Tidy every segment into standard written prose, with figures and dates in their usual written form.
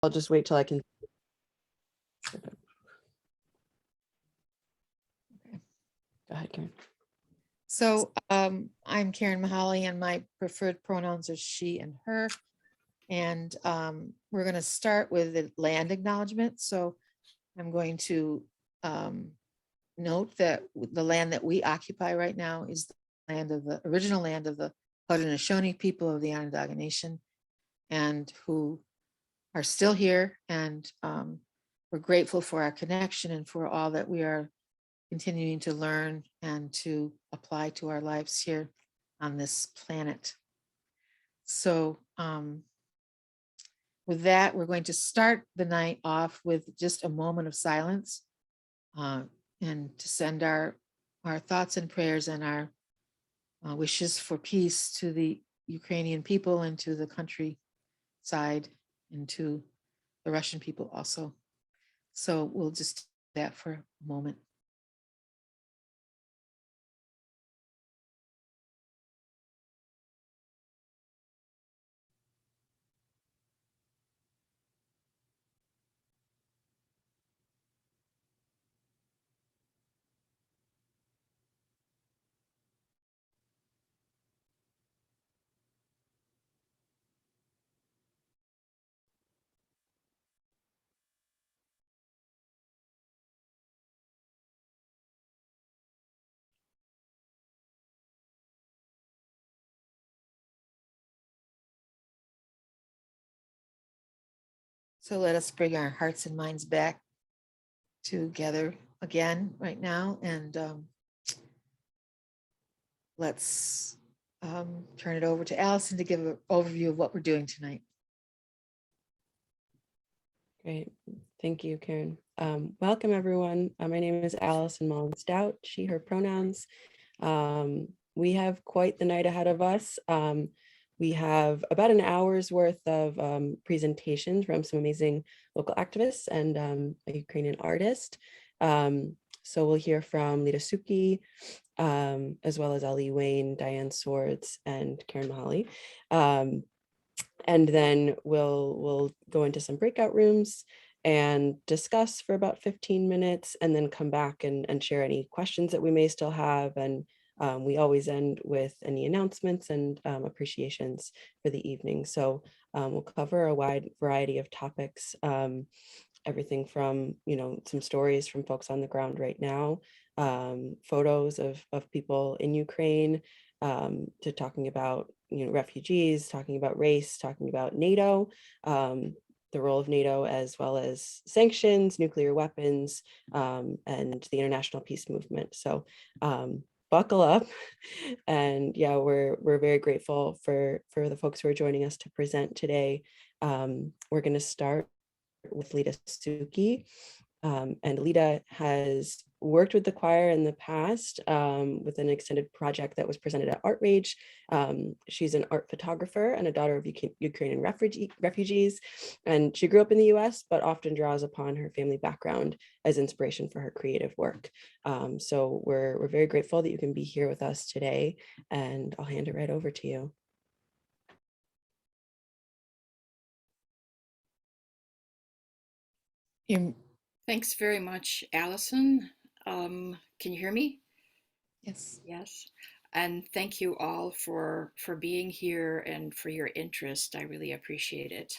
I'll just wait till I can. Go ahead, Karen. So I'm Karen Mahaly and my preferred pronouns are she and her. And we're going to start with the land acknowledgement. So I'm going to note that the land that we occupy right now is the land of the original land of the Haudenosaunee people of the Onondaga Nation, and who are still here. And we're grateful for our connection and for all that we are continuing to learn and to apply to our lives here on this planet. So with that, we're going to start the night off with just a moment of silence and to send our thoughts and prayers and our wishes for peace to the Ukrainian people and to the countryside and to the Russian people also. So we'll just do that for a moment. So let us bring our hearts and minds back together again right now, and let's turn it over to Allison to give an overview of what we're doing tonight. Great. Thank you, Karen. Welcome, everyone. My name is Allison Mullen Stout, she, her pronouns. We have quite the night ahead of us. We have about an hour's worth of presentations from some amazing local activists and a Ukrainian artist. So we'll hear from Lita Suki, as well as Ali Wayne, Diane Swords, and Karen Mahaly. And then we'll go into some breakout rooms and discuss for about 15 minutes and then come back and share any questions that we may still have. And we always end with any announcements and appreciations for the evening. So we'll cover a wide variety of topics, everything from, some stories from folks on the ground right now, photos of people in Ukraine, to talking about refugees, talking about race, talking about NATO, the role of NATO, as well as sanctions, nuclear weapons, and the international peace movement. So buckle up. And yeah, we're very grateful for the folks who are joining us to present today. We're going to start with Lita Suki. And Lita has worked with the choir in the past with an extended project that was presented at Art Rage. She's an art photographer and a daughter of Ukrainian refugees. And she grew up in the US, but often draws upon her family background as inspiration for her creative work. So we're very grateful that you can be here with us today, and I'll hand it right over to you. Thanks very much, Allison. Can you hear me? Yes. Yes. And thank you all for being here and for your interest. I really appreciate it.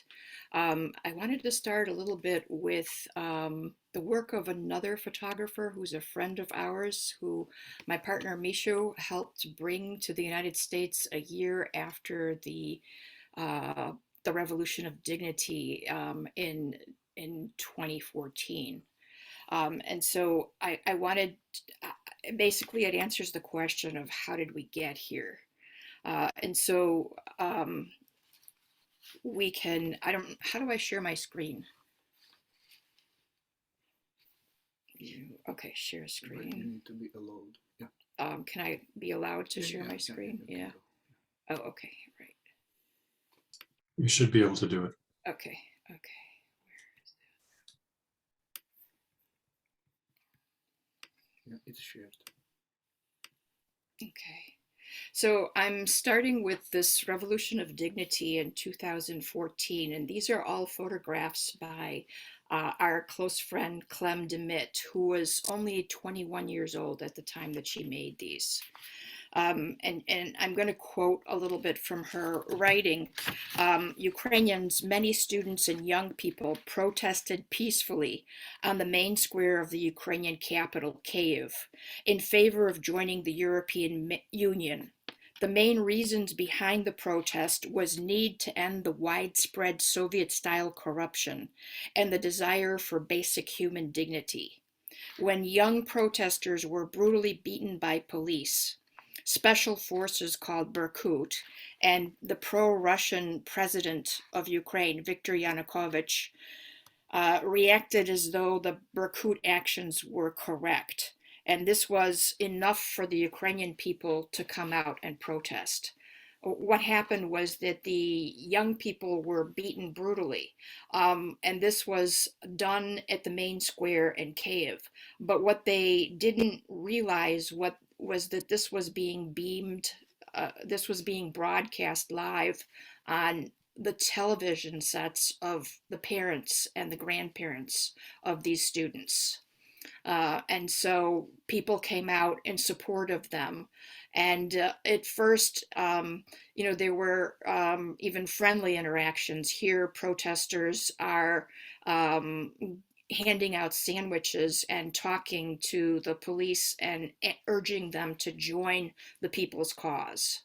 I wanted to start a little bit with the work of another photographer who's a friend of ours, who my partner Misho helped bring to the United States a year after the Revolution of Dignity in 2014. And so I wanted, basically it answers the question of how did we get here? And so we can, how do I share my screen? Okay, share screen. You need to be allowed. Yeah. Can I be allowed to share my screen? Yeah. Oh, okay, right. You should be able to do it. Okay. Yeah, it's shared. Okay. So I'm starting with this Revolution of Dignity in 2014, and these are all photographs by our close friend Clem DeMitt, who was only 21 years old at the time that she made these. And I'm going to quote a little bit from her writing. Ukrainians, many students and young people protested peacefully on the main square of the Ukrainian capital, Kyiv, in favor of joining the European Union. The main reasons behind the protest was need to end the widespread Soviet-style corruption and the desire for basic human dignity. When young protesters were brutally beaten by police, special forces called Berkut, and the pro-Russian president of Ukraine, Viktor Yanukovych, reacted as though the Berkut actions were correct. And this was enough for the Ukrainian people to come out and protest. What happened was that the young people were beaten brutally. And this was done at the main square in Kyiv. But what they didn't realize was that this was being beamed, this was being broadcast live on the television sets of the parents and the grandparents of these students. And so people came out in support of them. And at first, there were even friendly interactions. Here, protesters are handing out sandwiches and talking to the police and urging them to join the people's cause.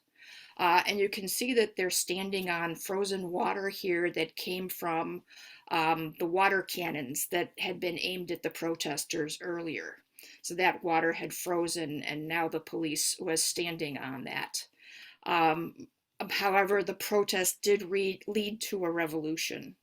And you can see that they're standing on frozen water here that came from the water cannons that had been aimed at the protesters earlier. So that water had frozen, and now the police was standing on that. However, the protest did lead to a revolution.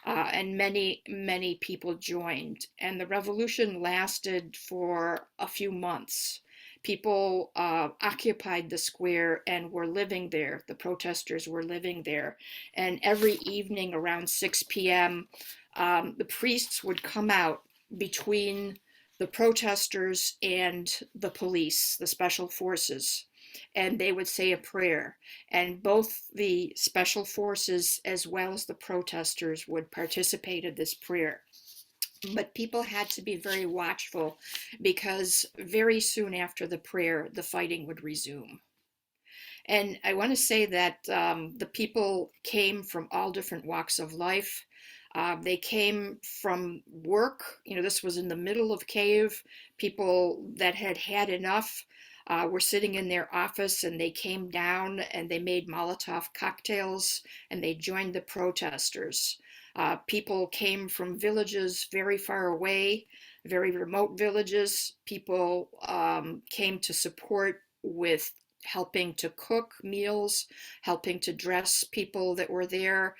And many people joined. And the revolution lasted for a few months. People occupied the square and were living there. The protesters were living there. And every evening around 6 p.m., the priests would come out between the protesters and the police, the special forces, and they would say a prayer. And both the special forces as well as the protesters would participate in this prayer. But people had to be very watchful because very soon after the prayer, the fighting would resume. And I want to say that the people came from all different walks of life. They came from work. This was in the middle of Kyiv. People that had had enough were sitting in their office, and they came down and they made Molotov cocktails and they joined the protesters. People came from villages very far away, very remote villages. People came to support with helping to cook meals, helping to dress people that were there,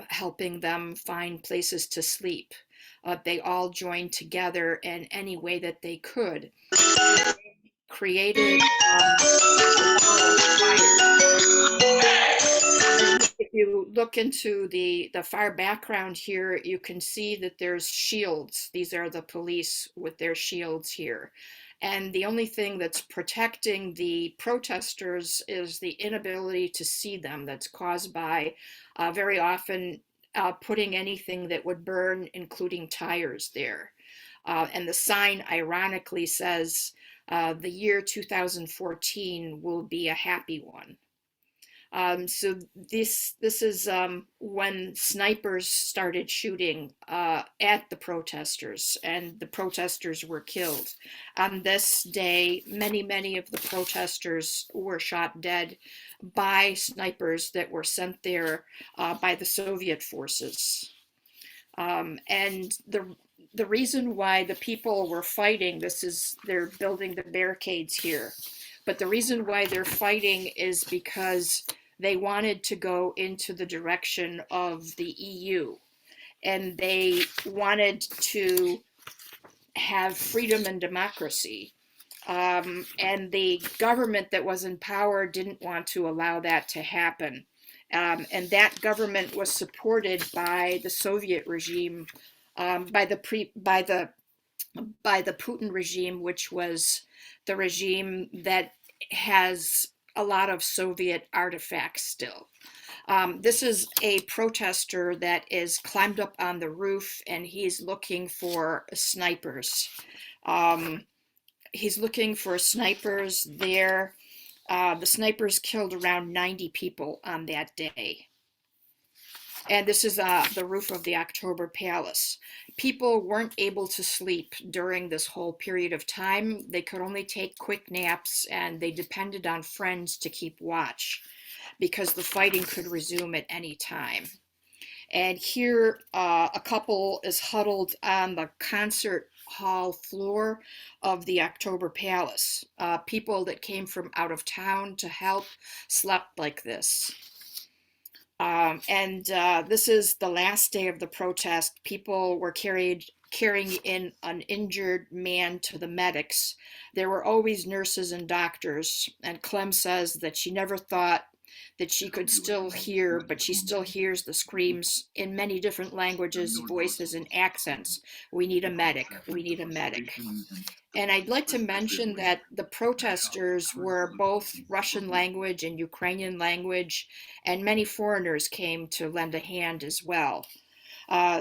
helping them find places to sleep. They all joined together in any way that they could. Created if you look into the far background here, you can see that there's shields. These are the police with their shields here. And the only thing that's protecting the protesters is the inability to see them that's caused by very often putting anything that would burn, including tires there. And the sign ironically says, the year 2014 will be a happy one. So this is when snipers started shooting at the protesters, and the protesters were killed. On this day, many of the protesters were shot dead by snipers that were sent there by the Soviet forces. And the reason why the people were fighting, they're building the barricades here, but the reason why they're fighting is because they wanted to go into the direction of the EU, and they wanted to have freedom and democracy. And the government that was in power didn't want to allow that to happen. And that government was supported by the Soviet regime, by the Putin regime, which was the regime that has a lot of Soviet artifacts still. This is a protester that is climbed up on the roof and he's looking for snipers. Um, he's looking for snipers there. The snipers killed around 90 people on that day. And this is the roof of the October Palace. People weren't able to sleep during this whole period of time. They could only take quick naps and they depended on friends to keep watch because the fighting could resume at any time. And here, a couple is huddled on the concert hall floor of the October Palace. People that came from out of town to help slept like this. This is the last day of the protest. People were carrying in an injured man to the medics. There were always nurses and doctors. And Clem says that she never thought that she could still hear, but she still hears the screams in many different languages, voices, and accents. We need a medic. We need a medic. And I'd like to mention that the protesters were both Russian language and Ukrainian language, and many foreigners came to lend a hand as well.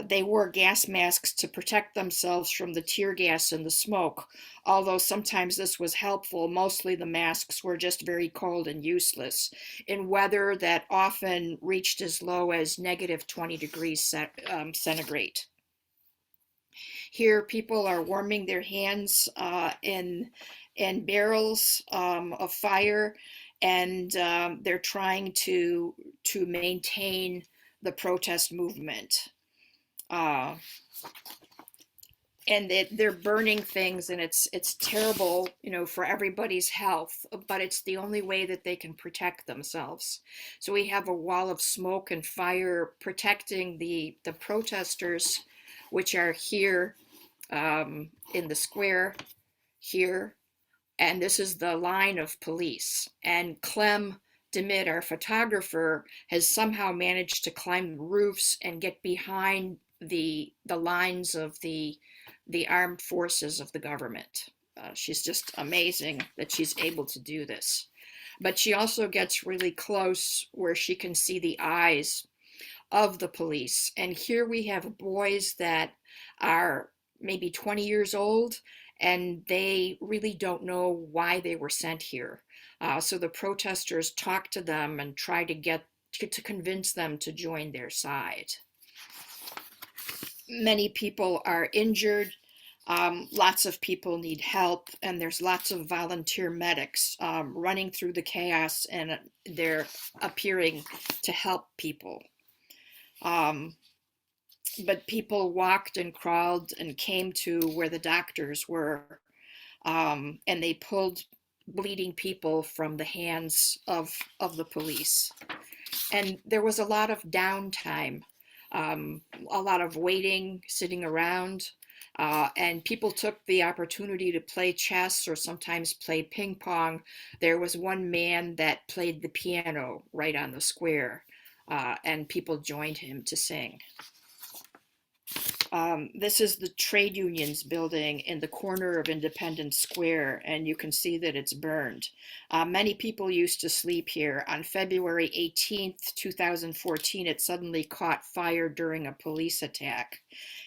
They wore gas masks to protect themselves from the tear gas and the smoke. Although sometimes this was helpful, mostly the masks were just very cold and useless in weather that often reached as low as negative 20 degrees centigrade. Here, people are warming their hands in barrels of fire, and they're trying to maintain the protest movement. And they're burning things, and it's terrible, for everybody's health, but it's the only way that they can protect themselves. So we have a wall of smoke and fire protecting the protesters, which are here in the square here, and this is the line of police. And Clem Demid, our photographer, has somehow managed to climb roofs and get behind the lines of the armed forces of the government. She's just amazing that she's able to do this. But she also gets really close where she can see the eyes of the police. And here we have boys that are maybe 20 years old, and they really don't know why they were sent here. So the protesters talk to them and try to convince them to join their side. Many people are injured. Lots of people need help, and there's lots of volunteer medics running through the chaos, and they're appearing to help people. But people walked and crawled and came to where the doctors were, and they pulled bleeding people from the hands of the police. And there was a lot of downtime, a lot of waiting, sitting around, and people took the opportunity to play chess or sometimes play ping pong. There was one man that played the piano right on the square, and people joined him to sing. This is the trade unions building in the corner of Independence Square, and you can see that it's burned. Many people used to sleep here. On February 18th, 2014, it suddenly caught fire during a police attack,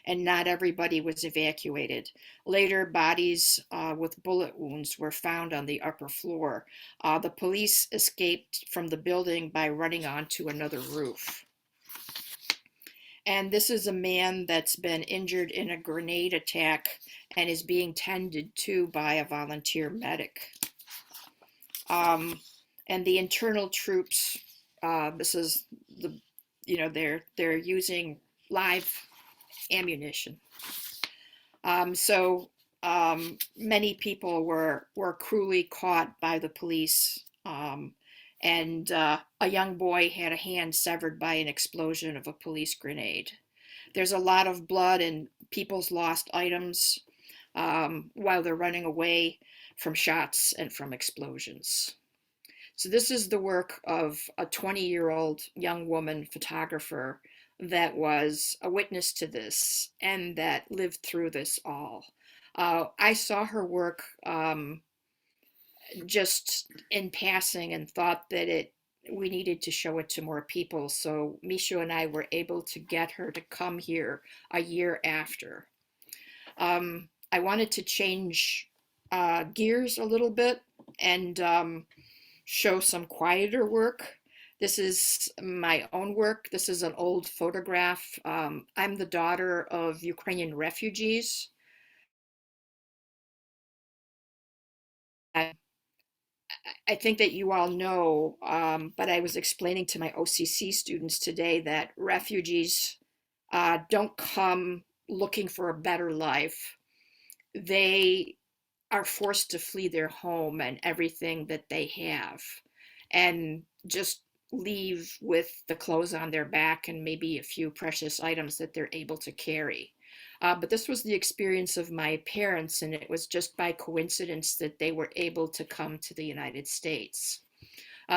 and not everybody was evacuated. Later, bodies with bullet wounds were found on the upper floor. The police escaped from the building by running onto another roof. And this is a man that's been injured in a grenade attack and is being tended to by a volunteer medic. And the internal troops, this is they're using live ammunition. So many people were cruelly caught by the police. And a young boy had a hand severed by an explosion of a police grenade. There's a lot of blood and people's lost items while they're running away from shots and from explosions. So this is the work of a 20-year-old young woman photographer that was a witness to this and that lived through this all. I saw her work just in passing and thought that we needed to show it to more people. So Mishu and I were able to get her to come here a year after. I wanted to change gears a little bit and show some quieter work. This is my own work. This is an old photograph. I'm the daughter of Ukrainian refugees. I think that you all know, but I was explaining to my OCC students today that refugees don't come looking for a better life. They are forced to flee their home and everything that they have and just leave with the clothes on their back and maybe a few precious items that they're able to carry. But this was the experience of my parents, and it was just by coincidence that they were able to come to the United States.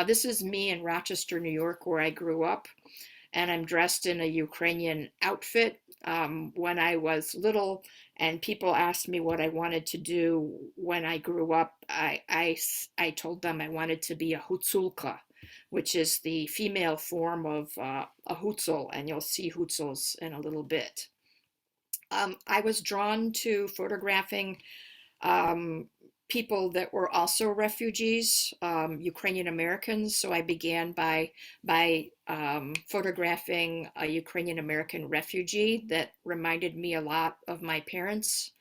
This is me in Rochester, New York, where I grew up, and I'm dressed in a Ukrainian outfit. When I was little and people asked me what I wanted to do when I grew up, I told them I wanted to be a Hutsulka, which is the female form of a Hutsul, and you'll see Hutsuls in a little bit. I was drawn to photographing um, people that were also refugees, Ukrainian Americans. So I began by photographing a Ukrainian American refugee that reminded me a lot of my parents.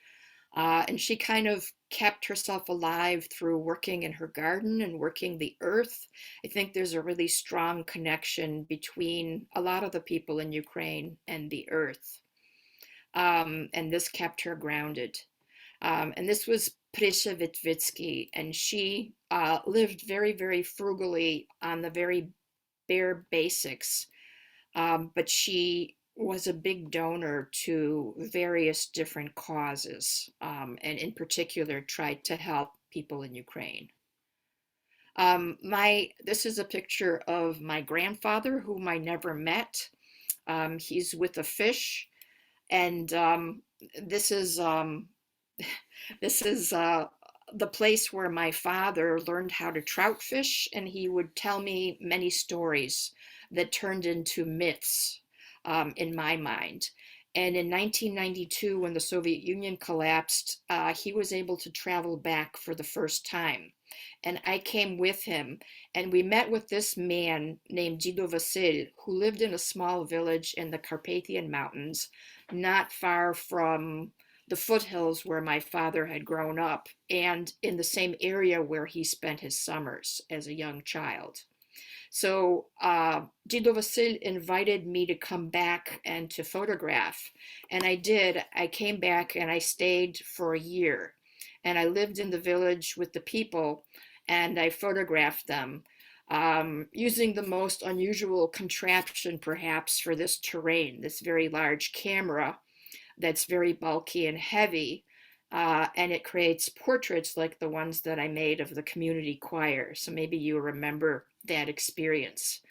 And she kind of kept herself alive through working in her garden and working the earth. I think there's a really strong connection between a lot of the people in Ukraine and the earth. And this kept her grounded. And this was Prisha Witvitsky, and she lived very, very frugally on the very bare basics, but she was a big donor to various different causes, and in particular tried to help people in Ukraine. This is a picture of my grandfather, whom I never met. He's with a fish, and this is this is the place where my father learned how to trout fish, and he would tell me many stories that turned into myths in my mind. And in 1992, when the Soviet Union collapsed, he was able to travel back for the first time. And I came with him, and we met with this man named Dido Vasil, who lived in a small village in the Carpathian Mountains, not far from the foothills where my father had grown up, and in the same area where he spent his summers as a young child. So Dido Vasil invited me to come back and to photograph. And I did. I came back and I stayed for a year. And I lived in the village with the people and I photographed them using the most unusual contraption perhaps for this terrain, this very large camera that's very bulky and heavy. And it creates portraits like the ones that I made of the community choir. So maybe you remember that experience.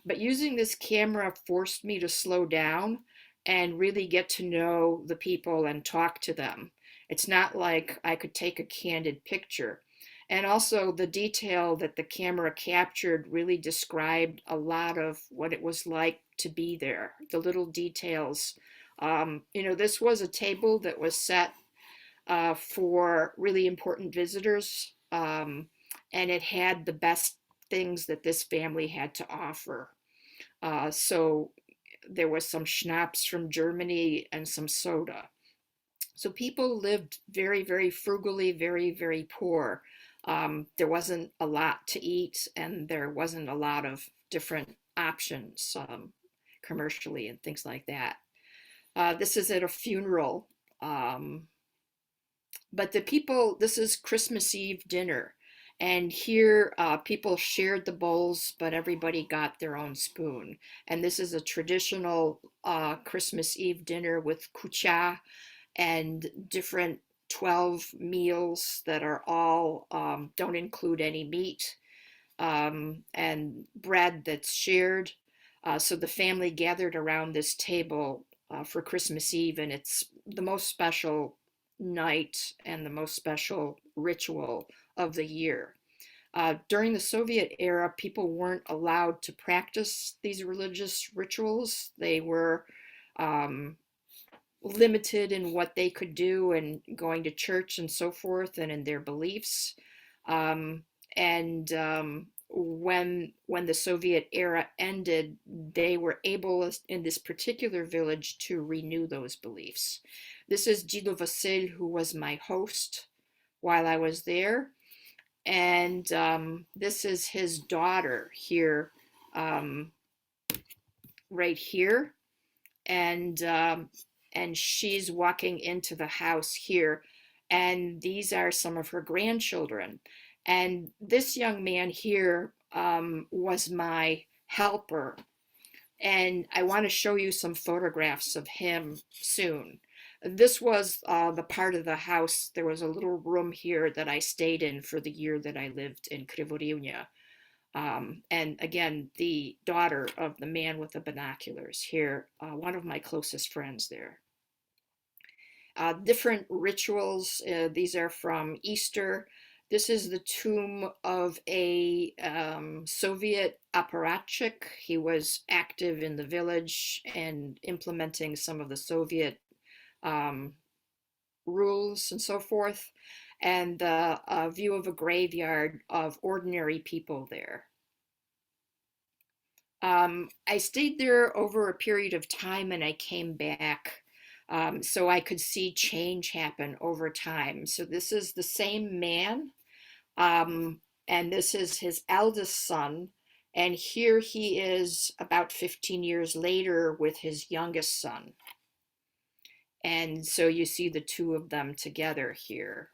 But using this camera forced me to slow down and really get to know the people and talk to them. It's not like I could take a candid picture. And also the detail that the camera captured really described a lot of what it was like to be there, the little details. This was a table that was set for really important visitors. And it had the best things that this family had to offer. So there was some schnapps from Germany and some soda. So people lived very, very frugally, very, very poor. There wasn't a lot to eat, and there wasn't a lot of different options commercially and things like that. This is at a funeral. But this is Christmas Eve dinner. And here people shared the bowls, but everybody got their own spoon. And this is a traditional Christmas Eve dinner with kucha and different 12 meals that are all, don't include any meat, and bread that's shared. So the family gathered around this table for Christmas Eve, and it's the most special night and the most special ritual of the year. During the Soviet era, people weren't allowed to practice these religious rituals. They were um, limited in what they could do and going to church and so forth and in their beliefs. And when the Soviet era ended, they were able in this particular village to renew those beliefs. This is Dzido Vasil, who was my host while I was there. And this is his daughter here, um, right here. And she's walking into the house here, and these are some of her grandchildren. And this young man here was my helper, and I want to show you some photographs of him soon. This was the part of the house. There was a little room here that I stayed in for the year that I lived in Krivoryunya. And again, the daughter of the man with the binoculars here, one of my closest friends there. Different rituals, these are from Easter. This is the tomb of a Soviet apparatchik. He was active in the village and implementing some of the Soviet rules and so forth. And a view of a graveyard of ordinary people there. I stayed there over a period of time and I came back so I could see change happen over time. So this is the same man, and this is his eldest son. And here he is about 15 years later with his youngest son. And so you see the two of them together here.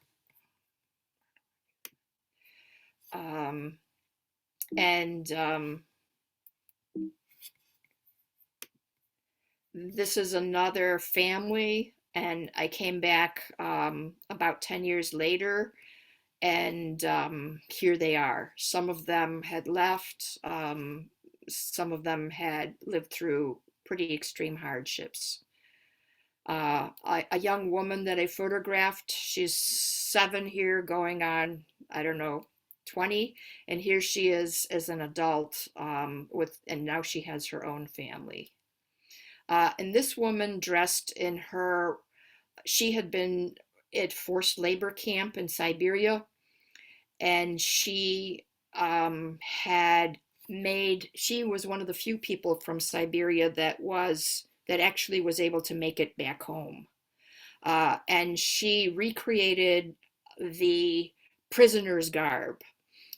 This is another family, and I came back about 10 years later, and here they are. Some of them had left, some of them had lived through pretty extreme hardships. A young woman that I photographed, she's 7 here, going on, I don't know, 20, and here she is as an adult and now she has her own family. And this woman dressed in she had been at forced labor camp in Siberia, and she she was one of the few people from Siberia that actually was able to make it back home. And she recreated the prisoner's garb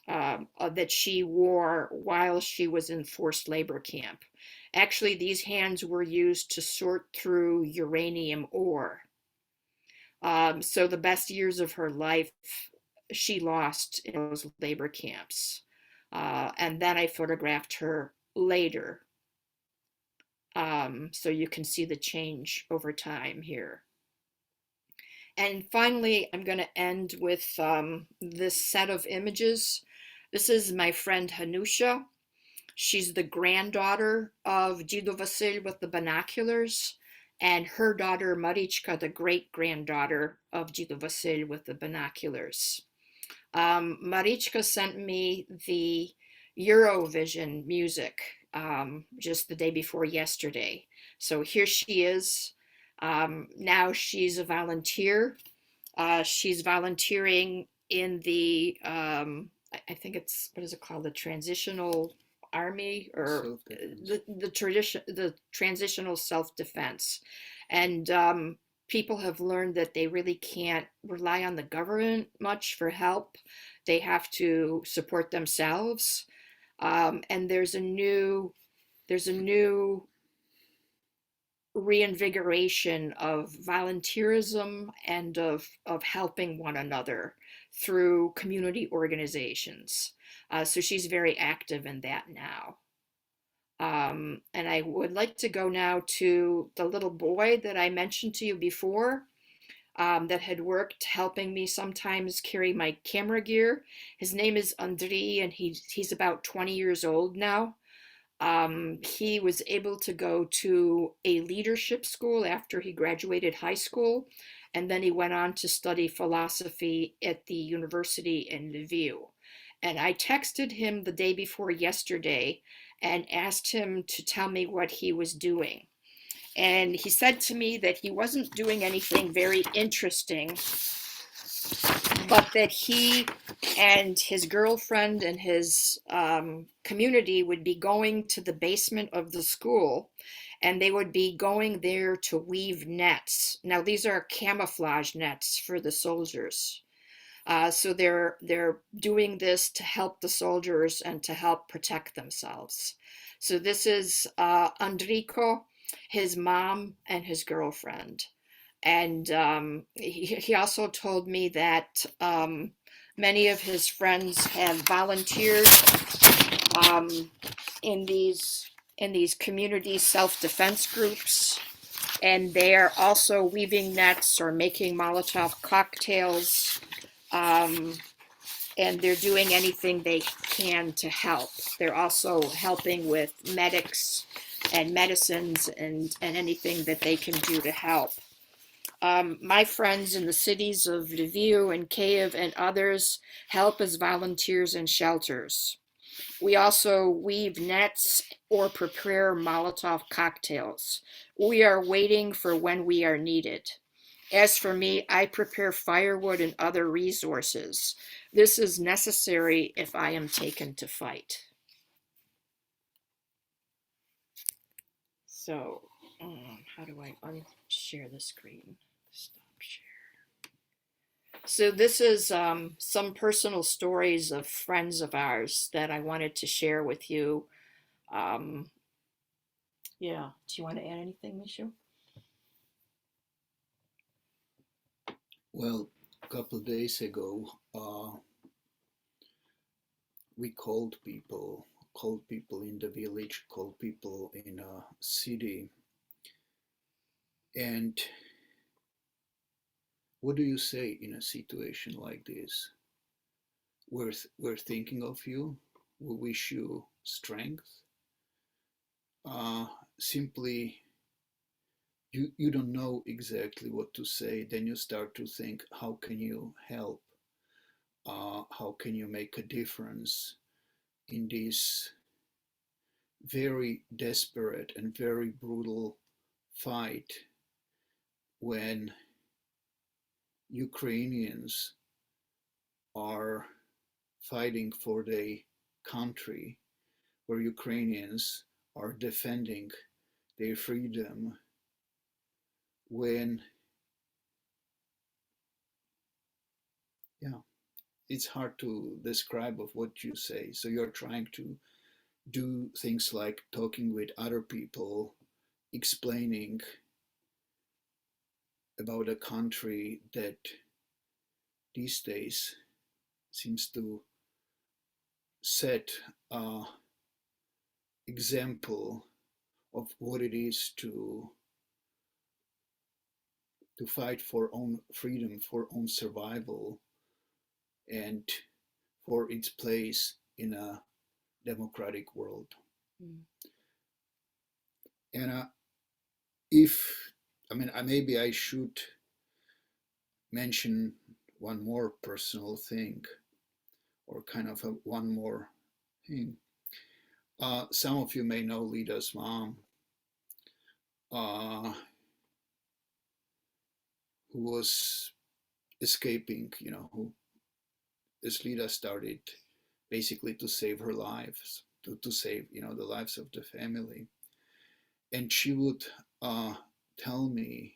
that she wore while she was in forced labor camp. Actually, these hands were used to sort through uranium ore. So the best years of her life, she lost in those labor camps. And then I photographed her later. So you can see the change over time here. And finally, I'm going to end with this set of images. This is my friend Hanusha. She's the granddaughter of Dzido Vasil with the binoculars, and her daughter Marichka, the great-granddaughter of Dzido Vasil with the binoculars. Marichka sent me the Eurovision music just the day before yesterday. So here she is. Now she's a volunteer. She's volunteering in the, I think it's, what is it called? The Transitional Army, or the Transitional Self-Defense. And people have learned that they really can't rely on the government much for help. They have to support themselves. And there's a new reinvigoration of volunteerism and of helping one another through community organizations. So she's very active in that now. And I would like to go now to the little boy that I mentioned to you before, that had worked helping me sometimes carry my camera gear. His name is Andriy, and he's about 20 years old now. He was able to go to a leadership school after he graduated high school, and then he went on to study philosophy at the university in Lviv. And I texted him the day before yesterday and asked him to tell me what he was doing. And he said to me that he wasn't doing anything very interesting, but that he and his girlfriend and his community would be going to the basement of the school, and they would be going there to weave nets. Now, these are camouflage nets for the soldiers. So they're doing this to help the soldiers and to help protect themselves. So this is Enrico, his mom, and his girlfriend. And he also told me that many of his friends have volunteered um, in these community self-defense groups, and they are also weaving nets or making Molotov cocktails, and they're doing anything they can to help. They're also helping with medics and medicines and anything that they can do to help. My friends in the cities of Lviv and Kiev and others help as volunteers in shelters. We also weave nets or prepare Molotov cocktails. We are waiting for when we are needed. As for me, I prepare firewood and other resources. This is necessary if I am taken to fight. So, how do I unshare the screen? Stop share. So this is some personal stories of friends of ours that I wanted to share with you. Yeah, do you want to add anything, Mishu? Well, a couple of days ago, we called people in the village, called people in a city. And what do you say in a situation like this? We're thinking of you. We wish you strength. Simply, you don't know exactly what to say. Then you start to think, how can you help? How can you make a difference in this very desperate and very brutal fight when Ukrainians are fighting for their country, where Ukrainians are defending their freedom, when, yeah, it's hard to describe of what you say. So you're trying to do things like talking with other people, explaining about a country that these days seems to set an example of what it is to fight for own freedom, for own survival, and for its place in a democratic world. Mm. And maybe I should mention one more personal thing, or kind of one more thing. Some of you may know Lida's mom, who was escaping, who, as Lida started basically to save her lives, to save, the lives of the family. And she would tell me,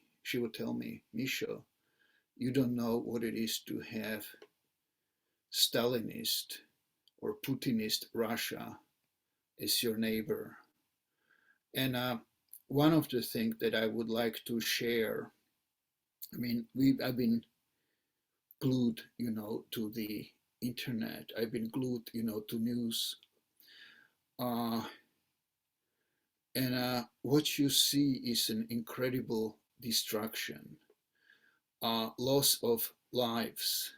Misha, you don't know what it is to have Stalinist or Putinist Russia as your neighbor. And one of the things that I would like to share, I've been glued, to the internet. I've been glued, to news. And what you see is an incredible destruction, loss of lives.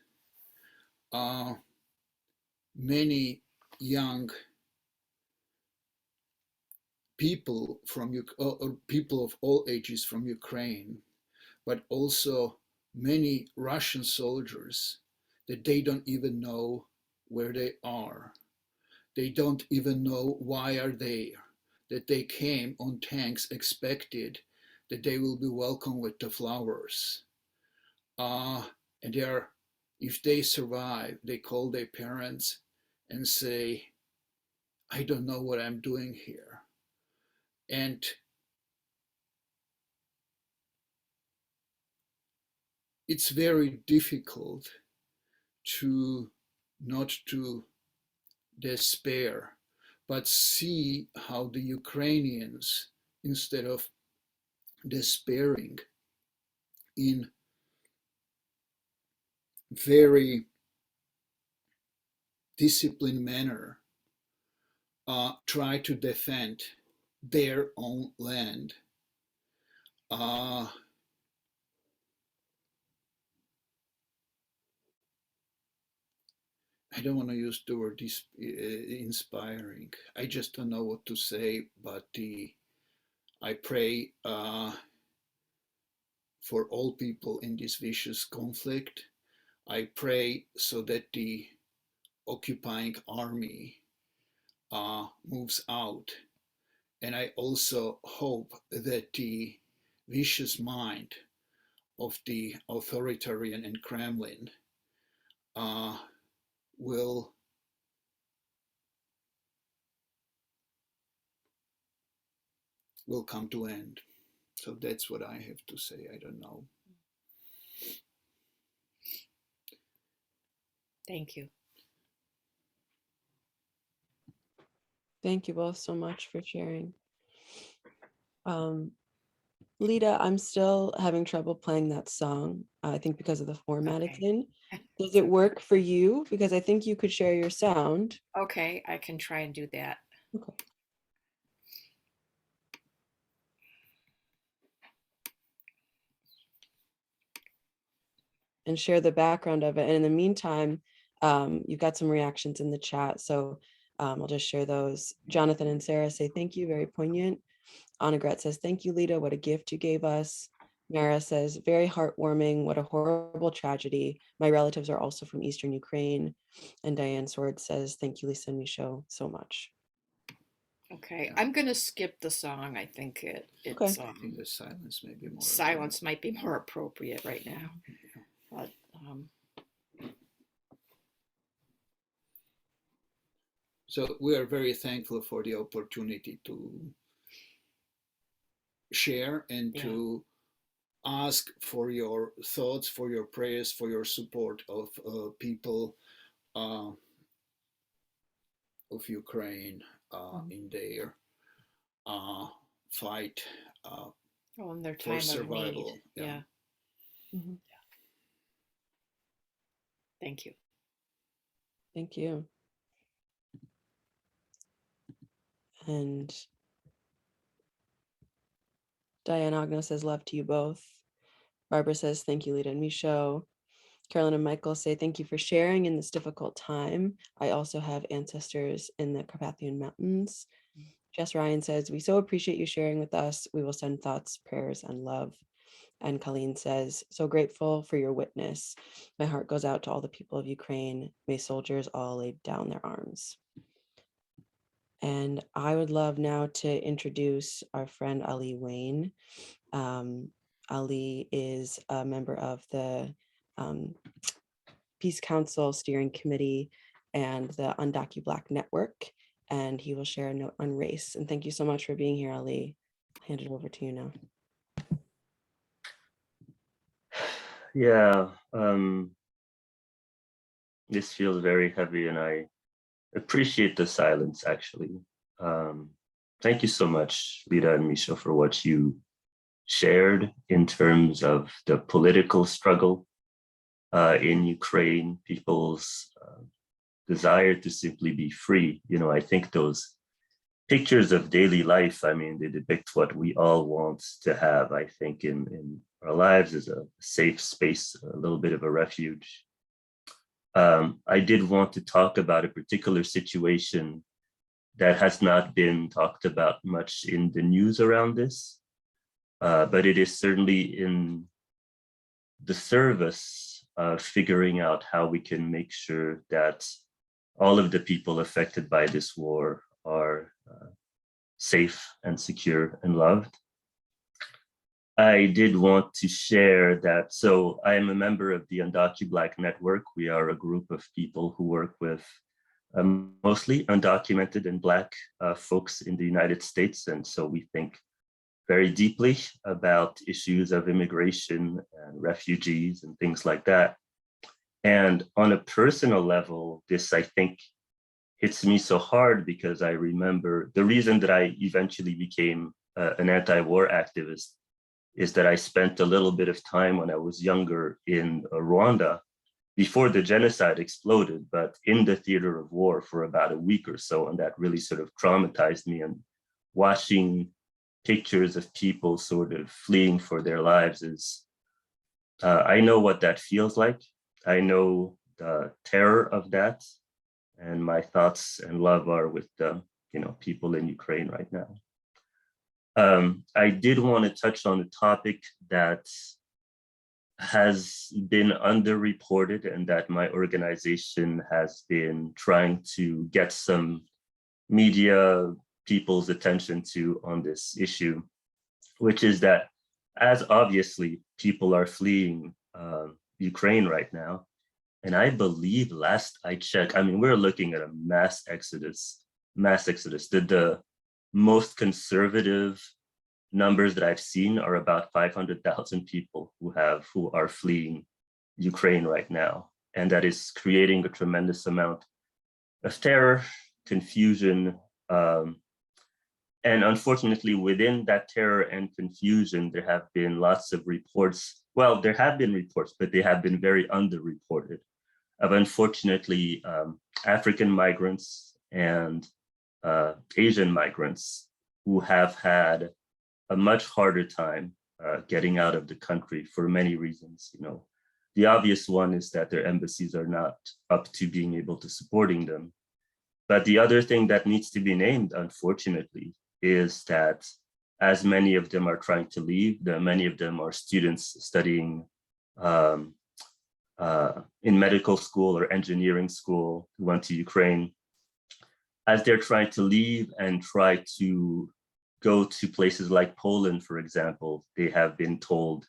Many young people people of all ages from Ukraine, but also many Russian soldiers that they don't even know where they are. They don't even know why are there, that they came on tanks expected that they will be welcomed with the flowers. And they are, if they survive, they call their parents and say, I don't know what I'm doing here. And it's very difficult to not to despair, but see how the Ukrainians, instead of despairing in very disciplined manner, try to defend their own land. I don't want to use the word inspiring. I just don't know what to say, but I pray for all people in this vicious conflict. I pray so that the occupying army moves out. And I also hope that the vicious mind of the authoritarian and Kremlin will come to end. So that's what I have to say. I don't know. Thank you. Thank you both so much for sharing. Lita, I'm still having trouble playing that song, I think because of the format it's Okay. in. Does it work for you? Because I think you could share your sound. Okay, I can try and do that. Okay. And share the background of it. And in the meantime, you've got some reactions in the chat. So I'll just share those. Jonathan and Sarah say, thank you, very poignant. Anna Gret says, thank you, Lita, what a gift you gave us. Mara says, very heartwarming, what a horrible tragedy. My relatives are also from Eastern Ukraine. And Diane Sword says, thank you, Lisa and Michaud, so much. Okay, I'm gonna skip the song. I think it's Okay. I think the silence may be more. silence might be more appropriate right now. But so we are very thankful for the opportunity to share and to ask for your thoughts, for your prayers, for your support of people of Ukraine in their fight in their for time of survival. need. Yeah. Mhm. Thank you. Thank you. And Diane Ogno says, love to you both. Barbara says, thank you, Lita and Michaud. Carolyn and Michael say, thank you for sharing in this difficult time. I also have ancestors in the Carpathian Mountains. Jess Ryan says, we so appreciate you sharing with us. We will send thoughts, prayers, and love. And Colleen says, so grateful for your witness. My heart goes out to all the people of Ukraine. May soldiers all lay down their arms. And I would love now to introduce our friend Ali Wayne. Ali is a member of the Peace Council Steering Committee and the Undocu Black Network, and he will share a note on race. And thank you so much for being here, Ali. I'll hand it over to you now. Yeah, this feels very heavy, and I appreciate the silence, actually. Thank you so much, Lita and Misha, for what you shared in terms of the political struggle in Ukraine, people's desire to simply be free. You know, I think those pictures of daily life, I mean, they depict what we all want to have, I think, in our lives as a safe space, a little bit of a refuge. I did want to talk about a particular situation that has not been talked about much in the news around this, but it is certainly in the service of figuring out how we can make sure that all of the people affected by this war are safe and secure and loved. I did want to share that. So I am a member of the UndocuBlack Network. We are a group of people who work with mostly undocumented and Black folks in the United States. And so we think very deeply about issues of immigration and refugees and things like that. And on a personal level, this, I think, hits me so hard because I remember the reason that I eventually became an anti-war activist is that I spent a little bit of time when I was younger in Rwanda before the genocide exploded, but in the theater of war for about a week or so. And that really sort of traumatized me. And watching pictures of people sort of fleeing for their lives is, I know what that feels like. I know the terror of that. And my thoughts and love are with the people in Ukraine right now. I did want to touch on a topic that has been underreported and that my organization has been trying to get some media people's attention to on this issue, which is that as obviously people are fleeing Ukraine right now, and I believe last I checked, I mean, we're looking at a mass exodus. The most conservative numbers that I've seen are about 500,000 people who are fleeing Ukraine right now. And that is creating a tremendous amount of terror, confusion, and unfortunately, within that terror and confusion, there have been lots of reports. Well, there have been reports, but they have been very underreported of, unfortunately, African migrants and Asian migrants who have had a much harder time getting out of the country for many reasons. The obvious one is that their embassies are not up to being able to supporting them. But the other thing that needs to be named, unfortunately, is that as many of them are trying to leave, many of them are students studying in medical school or engineering school who went to Ukraine. As they're trying to leave and try to go to places like Poland, for example, they have been told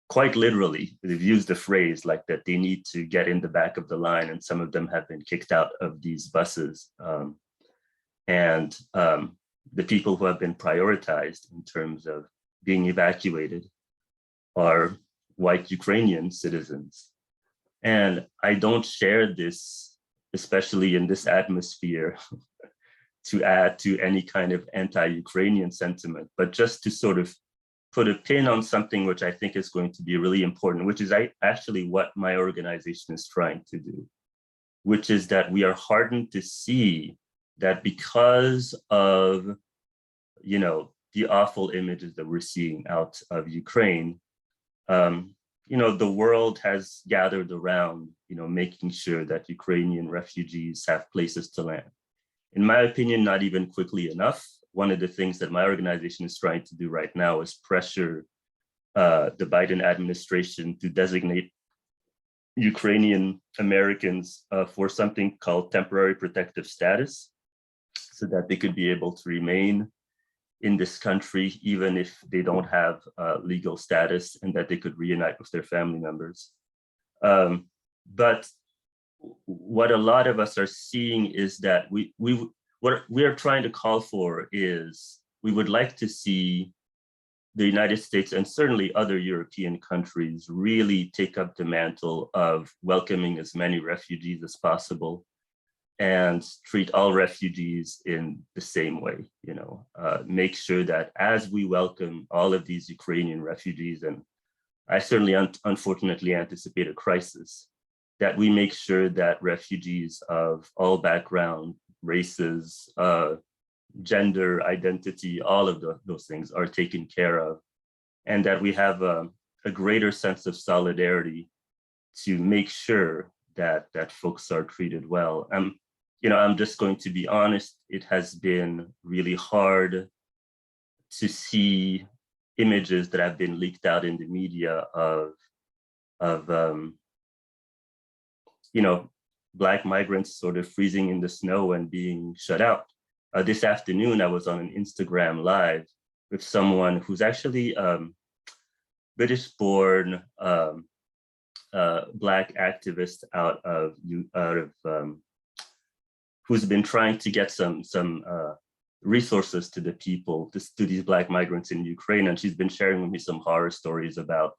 quite literally, they've used the phrase like that they need to get in the back of the line, and some of them have been kicked out of these buses. The people who have been prioritized in terms of being evacuated are white Ukrainian citizens. And I don't share this, especially in this atmosphere, to add to any kind of anti-Ukrainian sentiment, but just to sort of put a pin on something which I think is going to be really important, which is actually what my organization is trying to do, which is that we are heartened to see that because of, the awful images that we're seeing out of Ukraine, the world has gathered around, making sure that Ukrainian refugees have places to land. In my opinion, not even quickly enough. One of the things that my organization is trying to do right now is pressure the Biden administration to designate Ukrainian Americans for something called temporary protective status, so that they could be able to remain in this country, even if they don't have legal status, and that they could reunite with their family members. But what a lot of us are seeing is that what we are trying to call for is, we would like to see the United States and certainly other European countries really take up the mantle of welcoming as many refugees as possible and treat all refugees in the same way, make sure that as we welcome all of these Ukrainian refugees, and I certainly unfortunately anticipate a crisis, that we make sure that refugees of all background, races, gender, identity, all of those things are taken care of, and that we have a greater sense of solidarity to make sure that folks are treated well. I'm just going to be honest, it has been really hard to see images that have been leaked out in the media of Black migrants sort of freezing in the snow and being shut out. This afternoon, I was on an Instagram live with someone who's actually British-born Black activist out of who's been trying to get some resources to the people, to these Black migrants in Ukraine. And she's been sharing with me some horror stories about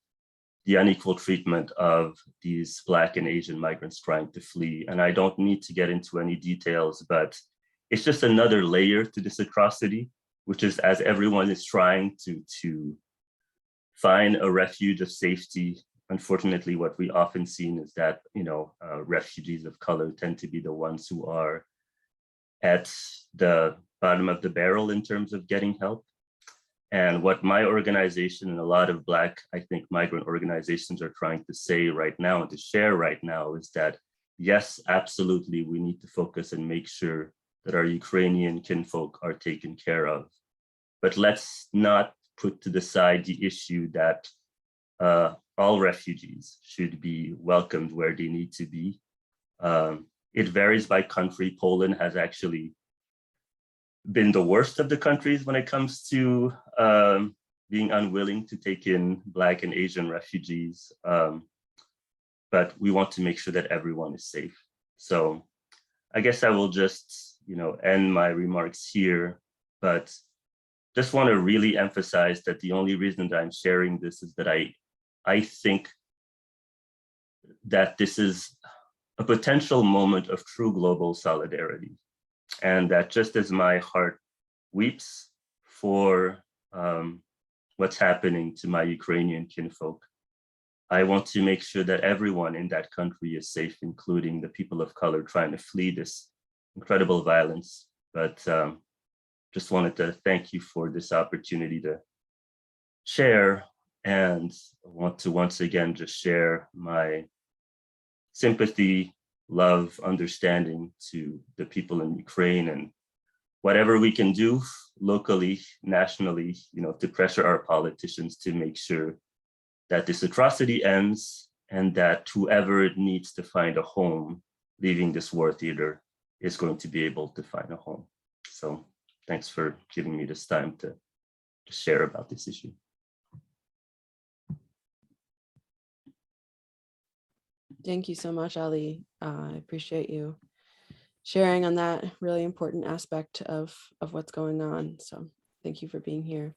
the unequal treatment of these Black and Asian migrants trying to flee. And I don't need to get into any details, but it's just another layer to this atrocity, which is as everyone is trying to find a refuge of safety. Unfortunately, what we often see is that, refugees of color tend to be the ones who are at the bottom of the barrel in terms of getting help. And what my organization and a lot of Black, I think, migrant organizations are trying to say right now and to share right now is that, yes, absolutely, we need to focus and make sure that our Ukrainian kinfolk are taken care of. But let's not put to the side the issue that all refugees should be welcomed where they need to be. It varies by country. Poland has actually been the worst of the countries when it comes to being unwilling to take in Black and Asian refugees. But we want to make sure that everyone is safe. So I guess I will just, end my remarks here, but just want to really emphasize that the only reason that I'm sharing this is that I think that this is a potential moment of true global solidarity. And that just as my heart weeps for what's happening to my Ukrainian kinfolk, I want to make sure that everyone in that country is safe, including the people of color trying to flee this incredible violence. But just wanted to thank you for this opportunity to share, and I want to once again just share my sympathy, love, understanding to the people in Ukraine, and whatever we can do locally, nationally, to pressure our politicians to make sure that this atrocity ends and that whoever needs to find a home leaving this war theater is going to be able to find a home. So thanks for giving me this time to share about this issue. Thank you so much, Ali. I appreciate you sharing on that really important aspect of what's going on. So thank you for being here.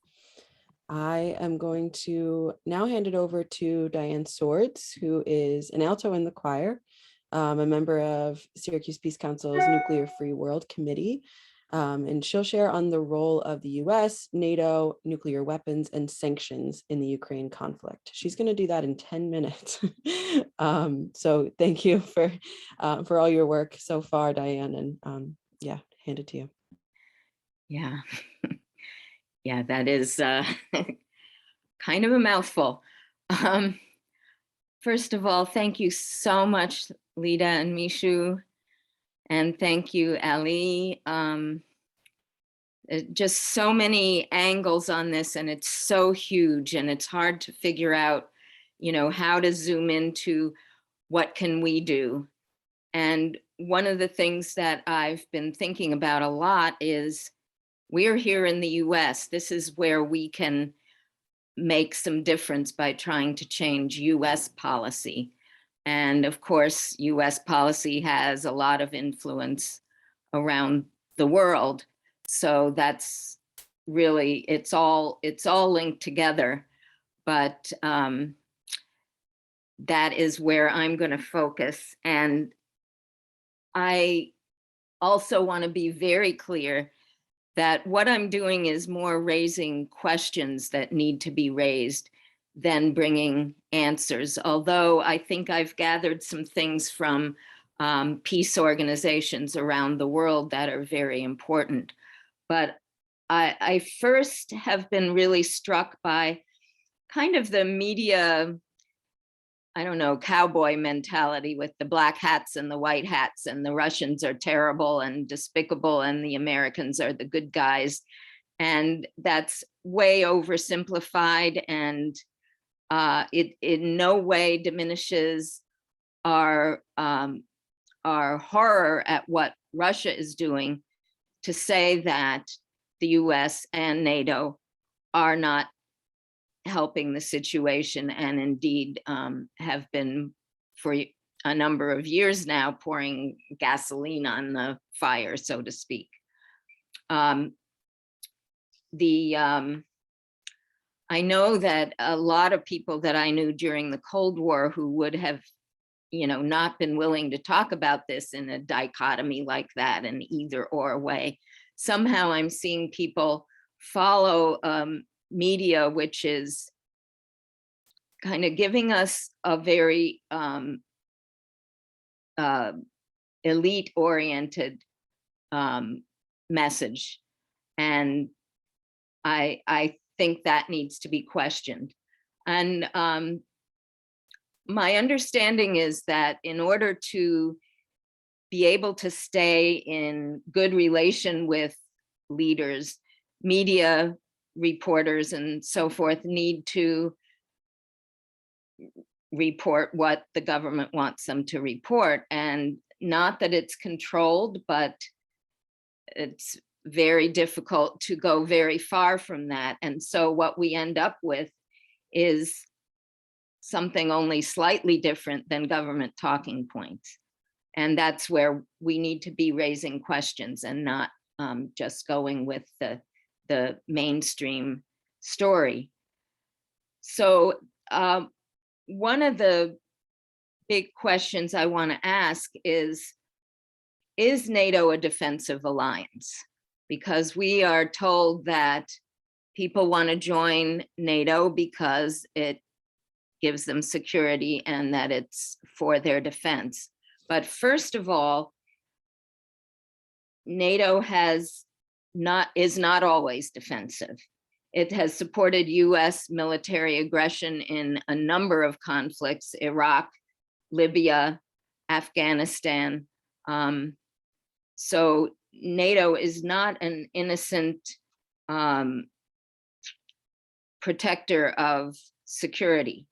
I am going to now hand it over to Diane Swords, who is an alto in the choir, a member of Syracuse Peace Council's Nuclear Free World Committee. And she'll share on the role of the US, NATO, nuclear weapons, and sanctions in the Ukraine conflict. She's going to do that in 10 minutes. So thank you for all your work so far, Diane, and yeah, hand it to you. Yeah, yeah, that is kind of a mouthful. First of all, thank you so much, Lida and Mishu. And thank you, Ali. Just so many angles on this, and it's so huge, and it's hard to figure out, how to zoom into what can we do. And one of the things that I've been thinking about a lot is we're here in the US. This is where we can make some difference by trying to change US policy. And of course, US policy has a lot of influence around the world. So that's really, it's all linked together. But that is where I'm going to focus. And I also want to be very clear that what I'm doing is more raising questions that need to be raised than bringing answers. Although I think I've gathered some things from peace organizations around the world that are very important. But I first have been really struck by kind of the media, I don't know, cowboy mentality with the black hats and the white hats, and the Russians are terrible and despicable and the Americans are the good guys. And that's way oversimplified, and it in no way diminishes our our horror at what Russia is doing to say that the US and NATO are not helping the situation, and indeed have been for a number of years now pouring gasoline on the fire, so to speak. I know that a lot of people that I knew during the Cold War who would have, not been willing to talk about this in a dichotomy like that, an either or way. Somehow I'm seeing people follow media, which is kind of giving us a very elite-oriented message. And I think that needs to be questioned. And my understanding is that in order to be able to stay in good relation with leaders, media reporters and so forth need to report what the government wants them to report. And not that it's controlled, but it's very difficult to go very far from that. And so what we end up with is something only slightly different than government talking points. And that's where we need to be raising questions and not just going with the mainstream story. So one of the big questions I want to ask is NATO a defensive alliance? Because we are told that people want to join NATO because it gives them security and that it's for their defense. But first of all, NATO is not always defensive. It has supported US military aggression in a number of conflicts: Iraq, Libya, Afghanistan. So NATO is not an innocent protector of security.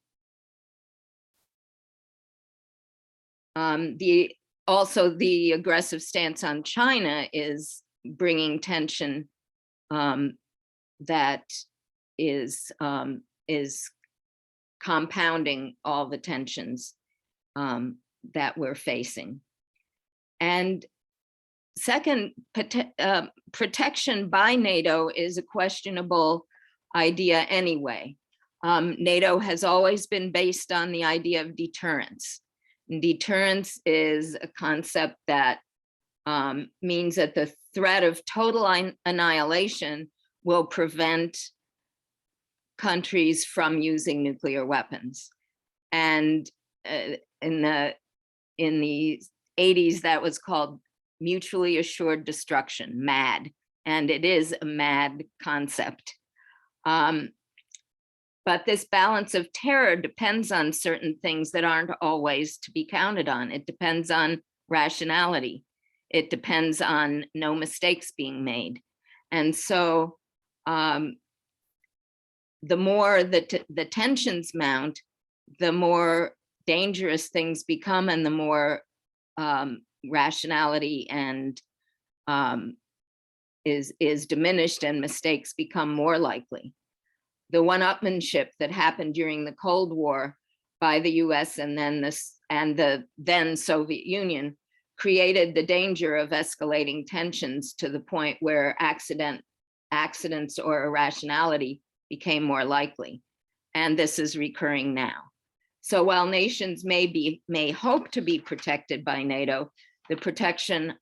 Also, the aggressive stance on China is bringing tension that is compounding all the tensions that we're facing. And second, protection by NATO is a questionable idea anyway. NATO has always been based on the idea of deterrence. And deterrence is a concept that means that the threat of total annihilation will prevent countries from using nuclear weapons. And in the 80s, that was called mutually assured destruction, MAD, and it is a MAD concept. But this balance of terror depends on certain things that aren't always to be counted on. It depends on rationality. It depends on no mistakes being made. And so the more the tensions mount, the more dangerous things become and the more rationality and is diminished and mistakes become more likely. The one-upmanship that happened during the Cold War by the US and the then Soviet Union created the danger of escalating tensions to the point where accidents or irrationality became more likely. And this is recurring now. So while nations may hope to be protected by NATO, the protection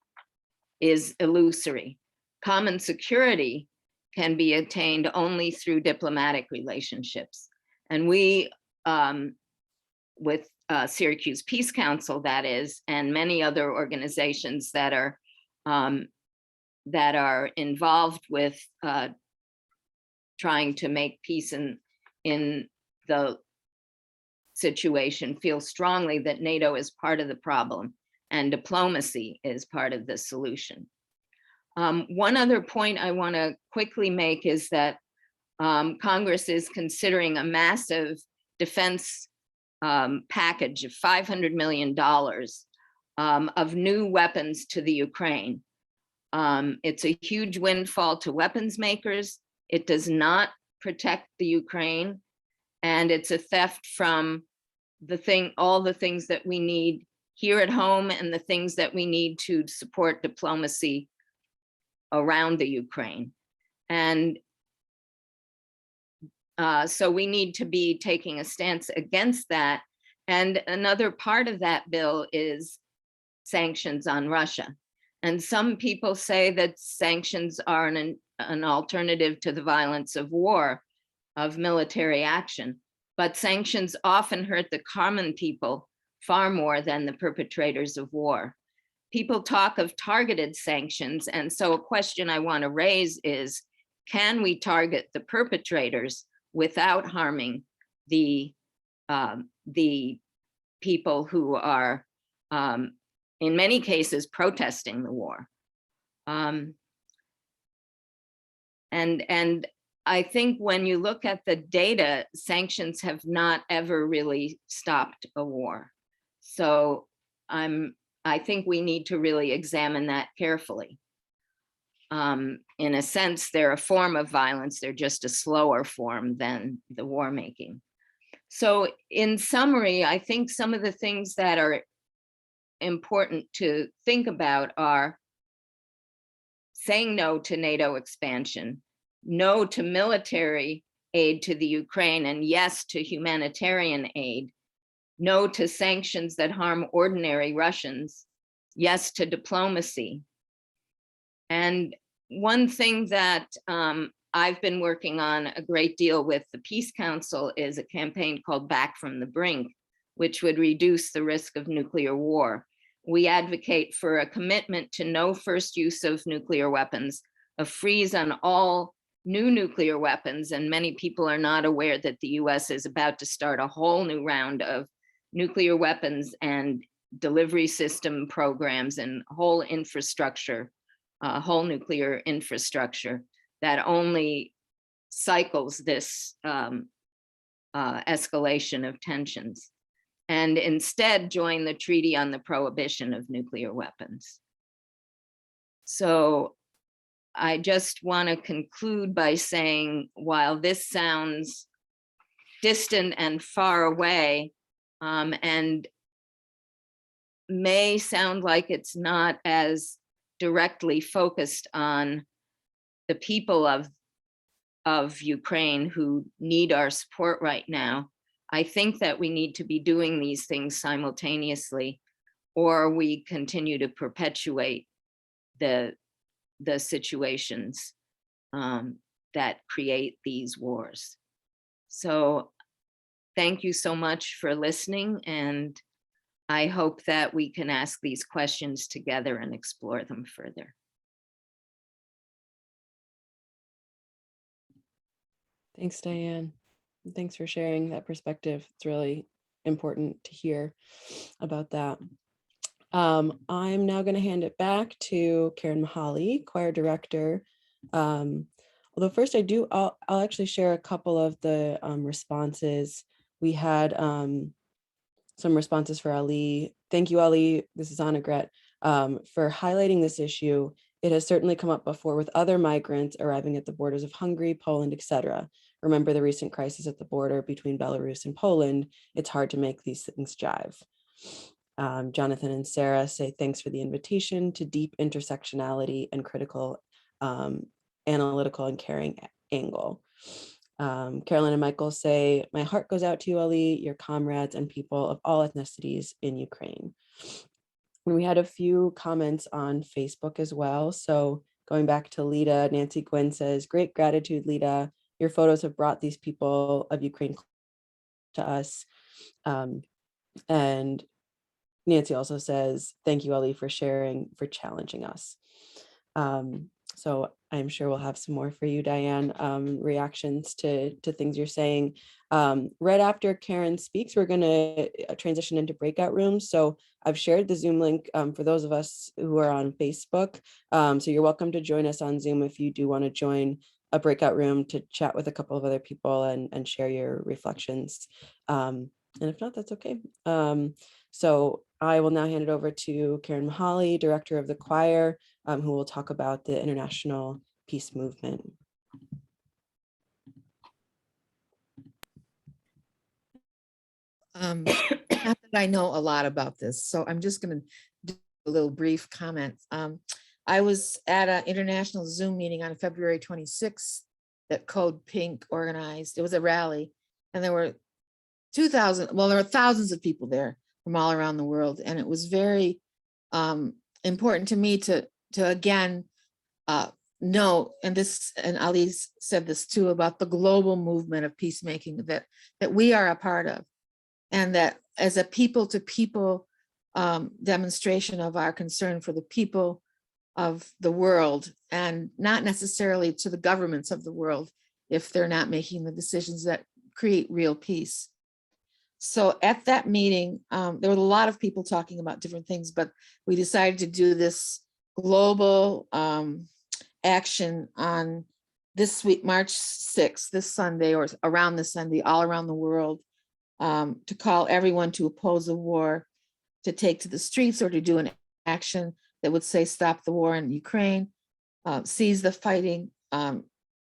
is illusory. Common security can be attained only through diplomatic relationships. And we, with Syracuse Peace Council, that is, and many other organizations that are involved with trying to make peace in the situation, feel strongly that NATO is part of the problem and diplomacy is part of the solution. One other point I want to quickly make is that Congress is considering a massive defense package of $500 million of new weapons to the Ukraine. It's a huge windfall to weapons makers. It does not protect the Ukraine, and it's a theft from all the things that we need here at home and the things that we need to support diplomacy around the Ukraine. And so we need to be taking a stance against that. And another part of that bill is sanctions on Russia. And some people say that sanctions are an alternative to the violence of war, of military action. But sanctions often hurt the common people far more than the perpetrators of war. People talk of targeted sanctions. And so a question I want to raise is, can we target the perpetrators without harming the people who are, in many cases, protesting the war? And I think when you look at the data, sanctions have not ever really stopped a war. So I think we need to really examine that carefully. In a sense, they're a form of violence. They're just a slower form than the war making. So in summary, I think some of the things that are important to think about are saying no to NATO expansion, no to military aid to the Ukraine, and yes to humanitarian aid, no to sanctions that harm ordinary Russians, yes to diplomacy. And one thing that I've been working on a great deal with the Peace Council is a campaign called Back from the Brink, which would reduce the risk of nuclear war. We advocate for a commitment to no first use of nuclear weapons, a freeze on all new nuclear weapons, and many people are not aware that the US is about to start a whole new round of nuclear weapons and delivery system programs and whole infrastructure, whole nuclear infrastructure that only cycles this escalation of tensions, and instead join the Treaty on the Prohibition of Nuclear Weapons. So I just want to conclude by saying, while this sounds distant and far away, and may sound like it's not as directly focused on the people of Ukraine who need our support right now, I think that we need to be doing these things simultaneously, or we continue to perpetuate the situations that create these wars. So thank you so much for listening, and I hope that we can ask these questions together and explore them further. Thanks, Diane. Thanks for sharing that perspective. It's really important to hear about that. I'm now going to hand it back to Karen Mahaly, choir director. Although first I'll actually share a couple of the responses. We had some responses for Ali. Thank you, Ali. This is Annegret, for highlighting this issue. It has certainly come up before with other migrants arriving at the borders of Hungary, Poland, etc. Remember the recent crisis at the border between Belarus and Poland. It's hard to make these things jive. Jonathan and Sarah say, thanks for the invitation to deep intersectionality and critical, analytical and caring angle. Carolyn and Michael say, my heart goes out to you, Ali, your comrades and people of all ethnicities in Ukraine. And we had a few comments on Facebook as well. So going back to Lita, Nancy Gwynn says, great gratitude, Lita. Your photos have brought these people of Ukraine to us. And Nancy also says, thank you, Ali, for sharing, for challenging us. So I'm sure we'll have some more for you, Diane, reactions to things you're saying. Right after Karen speaks, we're going to transition into breakout rooms. So I've shared the Zoom link for those of us who are on Facebook. So you're welcome to join us on Zoom if you do want to join a breakout room to chat with a couple of other people and share your reflections. And if not, that's okay. So I will now hand it over to Karen Mahaly, Director of the Choir, who will talk about the International Peace Movement. Not that I know a lot about this, so I'm just going to do a little brief comment. I was at an international Zoom meeting on February 26th that Code Pink organized. It was a rally, and there were 2,000, well, there were thousands of people there from all around the world, and it was very important to me to again know, and Ali said this too, about the global movement of peacemaking that we are a part of, and that as a people to people demonstration of our concern for the people of the world, and not necessarily to the governments of the world if they're not making the decisions that create real peace. So at that meeting, there were a lot of people talking about different things, but we decided to do this global action on this week, March 6th, this Sunday, or around this Sunday, all around the world, to call everyone to oppose the war, to take to the streets, or to do an action that would say stop the war in Ukraine, cease the fighting,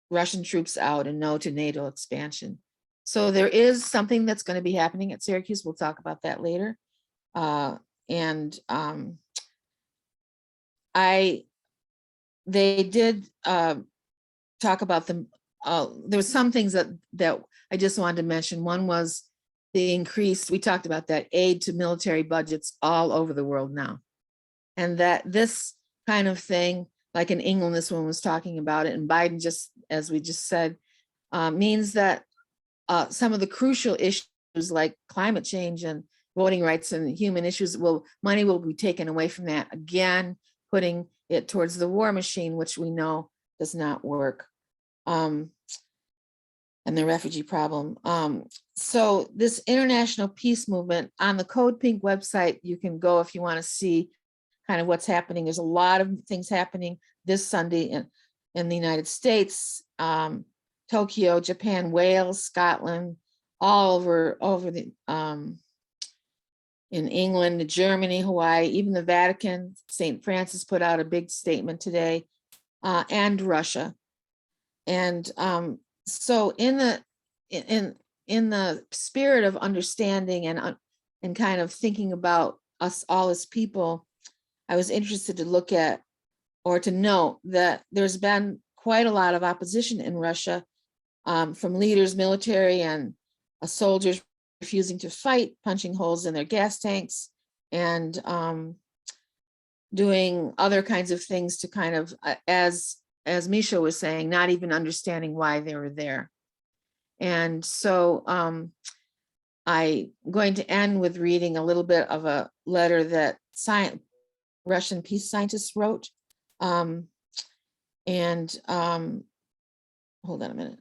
Russian troops out, and no to NATO expansion. So there is something that's going to be happening at Syracuse. We'll talk about that later. They did talk about them. There were some things that I just wanted to mention. One was the increased, we talked about that, aid to military budgets all over the world now. And that this kind of thing, like in England, this one was talking about it, and Biden, just as we just said, means that some of the crucial issues like climate change and voting rights and human issues, money will be taken away from that, again, putting it towards the war machine, which we know does not work, and the refugee problem. So this international peace movement, on the Code Pink website, you can go if you want to see kind of what's happening. There's a lot of things happening this Sunday in the United States, Tokyo, Japan, Wales, Scotland, all over the in England, Germany, Hawaii, even the Vatican. St. Francis put out a big statement today, and Russia. And so in the spirit of understanding and kind of thinking about us all as people, I was interested to look at, or to note, that there's been quite a lot of opposition in Russia from leaders, military, and soldiers refusing to fight, punching holes in their gas tanks, and doing other kinds of things to kind of, as Misha was saying, not even understanding why they were there. And so I'm going to end with reading a little bit of a letter that Russian peace scientists wrote. Hold on a minute.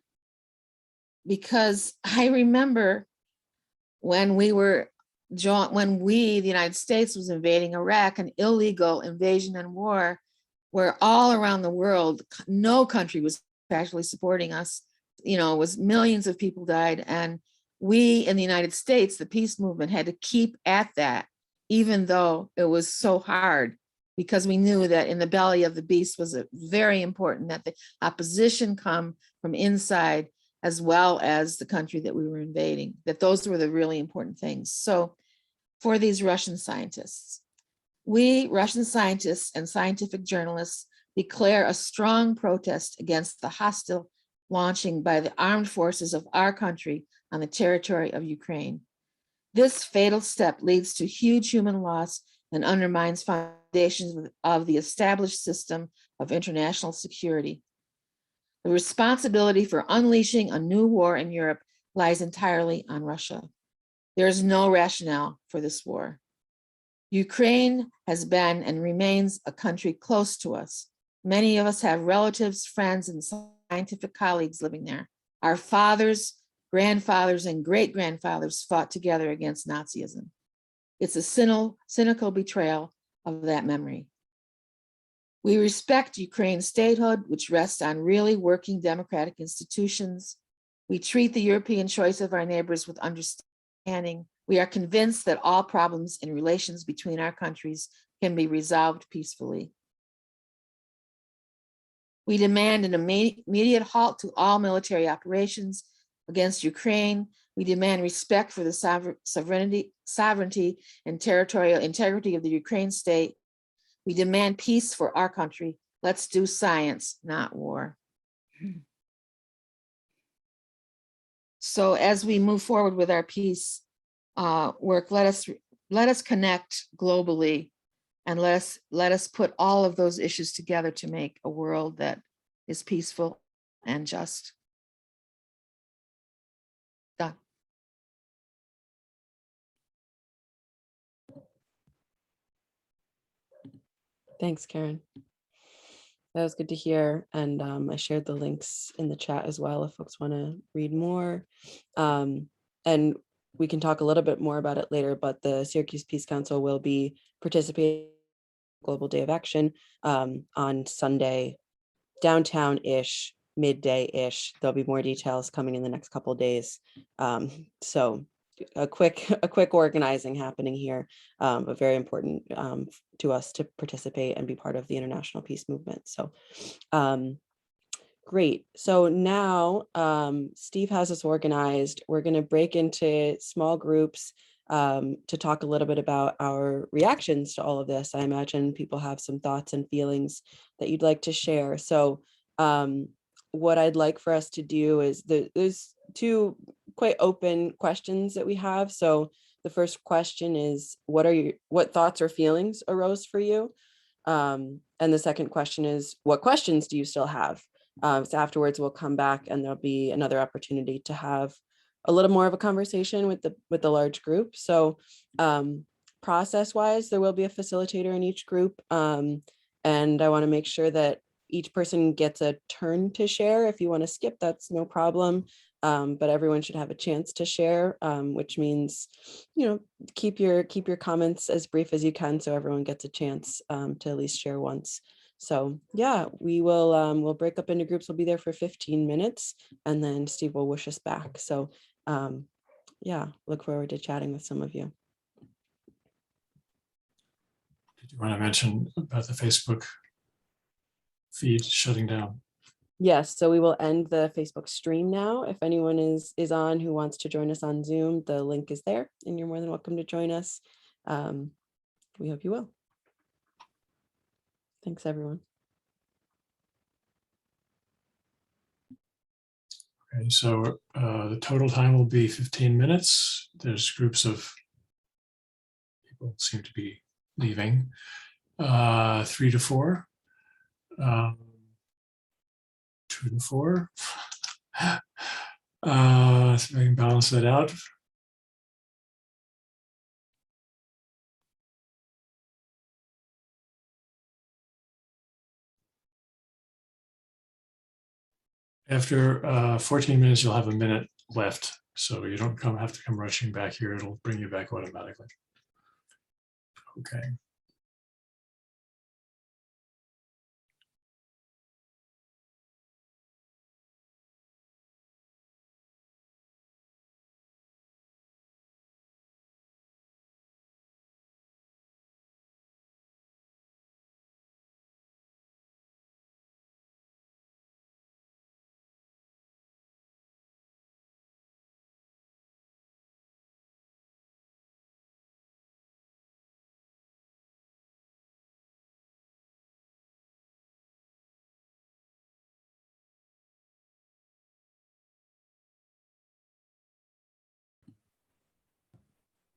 Because I remember when the United States was invading Iraq, an illegal invasion and war, where all around the world, no country was actually supporting us. You know, it was millions of people died. And we in the United States, the peace movement, had to keep at that, even though it was so hard, because we knew that in the belly of the beast was very important that the opposition come from inside, as well as the country that we were invading, that those were the really important things. So for these Russian scientists, we Russian scientists and scientific journalists declare a strong protest against the hostile launching by the armed forces of our country on the territory of Ukraine. This fatal step leads to huge human loss and undermines foundations of the established system of international security. The responsibility for unleashing a new war in Europe lies entirely on Russia. There is no rationale for this war. Ukraine has been and remains a country close to us. Many of us have relatives, friends, and scientific colleagues living there. Our fathers, grandfathers, and great-grandfathers fought together against Nazism. It's a cynical betrayal of that memory. We respect Ukraine's statehood, which rests on really working democratic institutions. We treat the European choice of our neighbors with understanding understanding, we are convinced that all problems in relations between our countries can be resolved peacefully. We demand an immediate halt to all military operations against Ukraine. We demand respect for the sovereignty and territorial integrity of the Ukraine state. We demand peace for our country. Let's do science, not war. So as we move forward with our peace work, let us connect globally, and let us put all of those issues together to make a world that is peaceful and just. Done. Thanks, Karen. That was good to hear. And I shared the links in the chat as well if folks want to read more. And we can talk a little bit more about it later, but the Syracuse Peace Council will be participating in Global Day of Action on Sunday, downtown-ish, midday-ish. There'll be more details coming in the next couple of days. So a quick organizing happening here, but very important to us to participate and be part of the international peace movement. So great. So now Steve has us organized. We're going to break into small groups to talk a little bit about our reactions to all of this. I imagine people have some thoughts and feelings that you'd like to share. So what I'd like for us to do is there's two quite open questions that we have. So the first question is, what thoughts or feelings arose for you? And the second question is, what questions do you still have? So afterwards we'll come back and there'll be another opportunity to have a little more of a conversation with the large group. So process wise, there will be a facilitator in each group. And I want to make sure that each person gets a turn to share. If you want to skip, that's no problem. But everyone should have a chance to share, which means, keep your comments as brief as you can so everyone gets a chance to at least share once. So yeah, we will we'll break up into groups. We'll be there for 15 minutes and then Steve will wish us back. So yeah, look forward to chatting with some of you. Did you want to mention about the Facebook feed shutting down? Yes, so we will end the Facebook stream now. If anyone is on who wants to join us on Zoom, the link is there and you're more than welcome to join us. We hope you will. Thanks, everyone. Okay, so the total time will be 15 minutes. There's groups of people seem to be leaving, 3 to 4, 2 to 4. So I can balance that out. After 14 minutes, you'll have a minute left. So you don't have to come rushing back here. It'll bring you back automatically. Okay.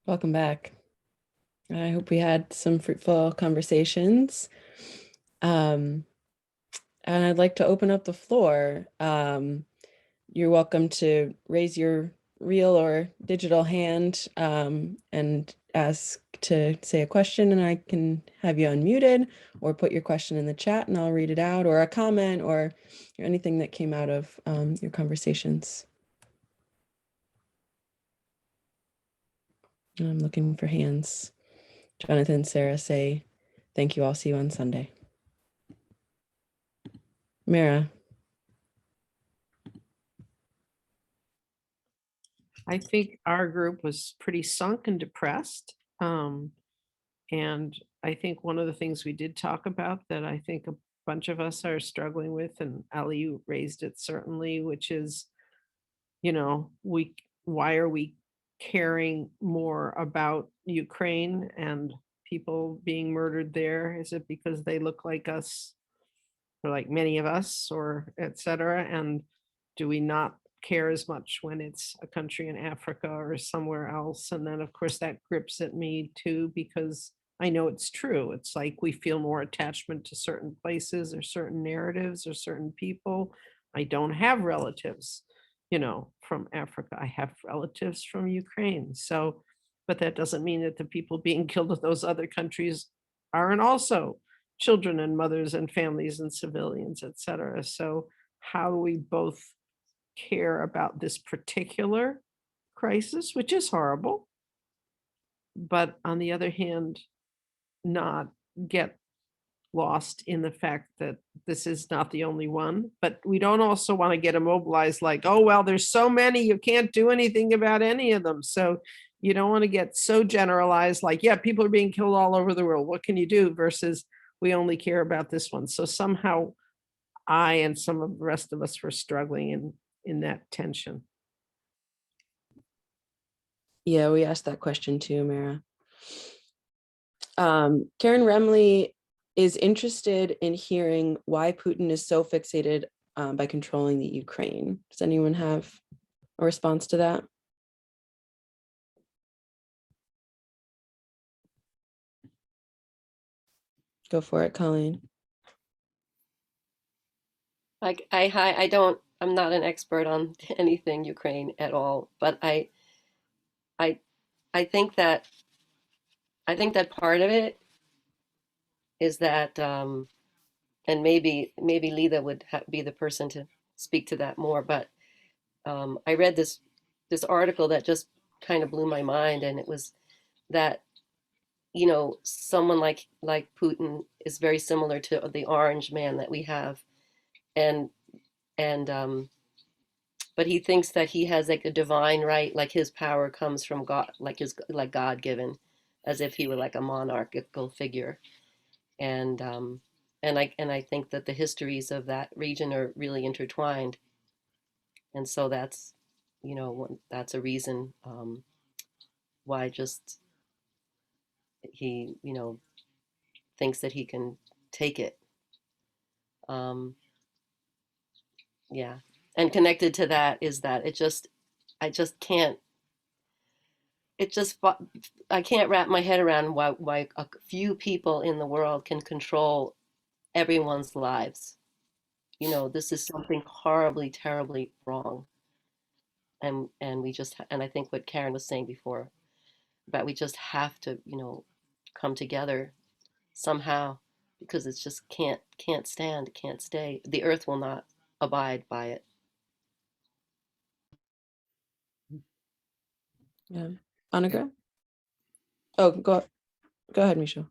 Welcome back. I hope we had some fruitful conversations. And I'd like to open up the floor. You're welcome to raise your real or digital hand and ask to say a question, and I can have you unmuted, or put your question in the chat and I'll read it out, or a comment or anything that came out of your conversations. I'm looking for hands. Jonathan, Sarah say, thank you. I'll see you on Sunday. Mara. I think our group was pretty sunk and depressed. And I think one of the things we did talk about that I think a bunch of us are struggling with, and Ali, you raised it certainly, which is, why are we caring more about Ukraine and people being murdered there? Is it because they look like us, or like many of us, or et cetera? And do we not care as much when it's a country in Africa or somewhere else? And then, of course, that grips at me too, because I know it's true. It's like we feel more attachment to certain places or certain narratives or certain people. I don't have relatives, from Africa. I have relatives from Ukraine. So, but that doesn't mean that the people being killed in those other countries aren't also children and mothers and families and civilians, et cetera. So how do we both care about this particular crisis, which is horrible, but on the other hand, not get lost in the fact that this is not the only one, but we don't also want to get immobilized like, oh, well, there's so many, you can't do anything about any of them. So you don't want to get so generalized like, yeah, people are being killed all over the world. What can you do? Versus we only care about this one. So somehow I and some of the rest of us were struggling in that tension. Yeah, we asked that question too, Mara. Karen Remley is interested in hearing why Putin is so fixated by controlling the Ukraine. Does anyone have a response to that? Go for it, Colleen. I'm not an expert on anything Ukraine at all, but I think that part of it is that, and maybe Lida would be the person to speak to that more, but I read this article that just kind of blew my mind, and it was that, someone like Putin is very similar to the Orange Man that we have, and but he thinks that he has like a divine right, like his power comes from God, like God given, as if he were like a monarchical figure. And I think that the histories of that region are really intertwined, and so that's, that's a reason why just he, thinks that he can take it. Yeah, and connected to that is that I just can't I can't wrap my head around why a few people in the world can control everyone's lives. This is something horribly, terribly wrong. And I think what Karen was saying before, but we just have to, come together somehow, because it's just can't stand, can't stay. The earth will not abide by it. Yeah. Annika? Oh, go ahead, Michelle.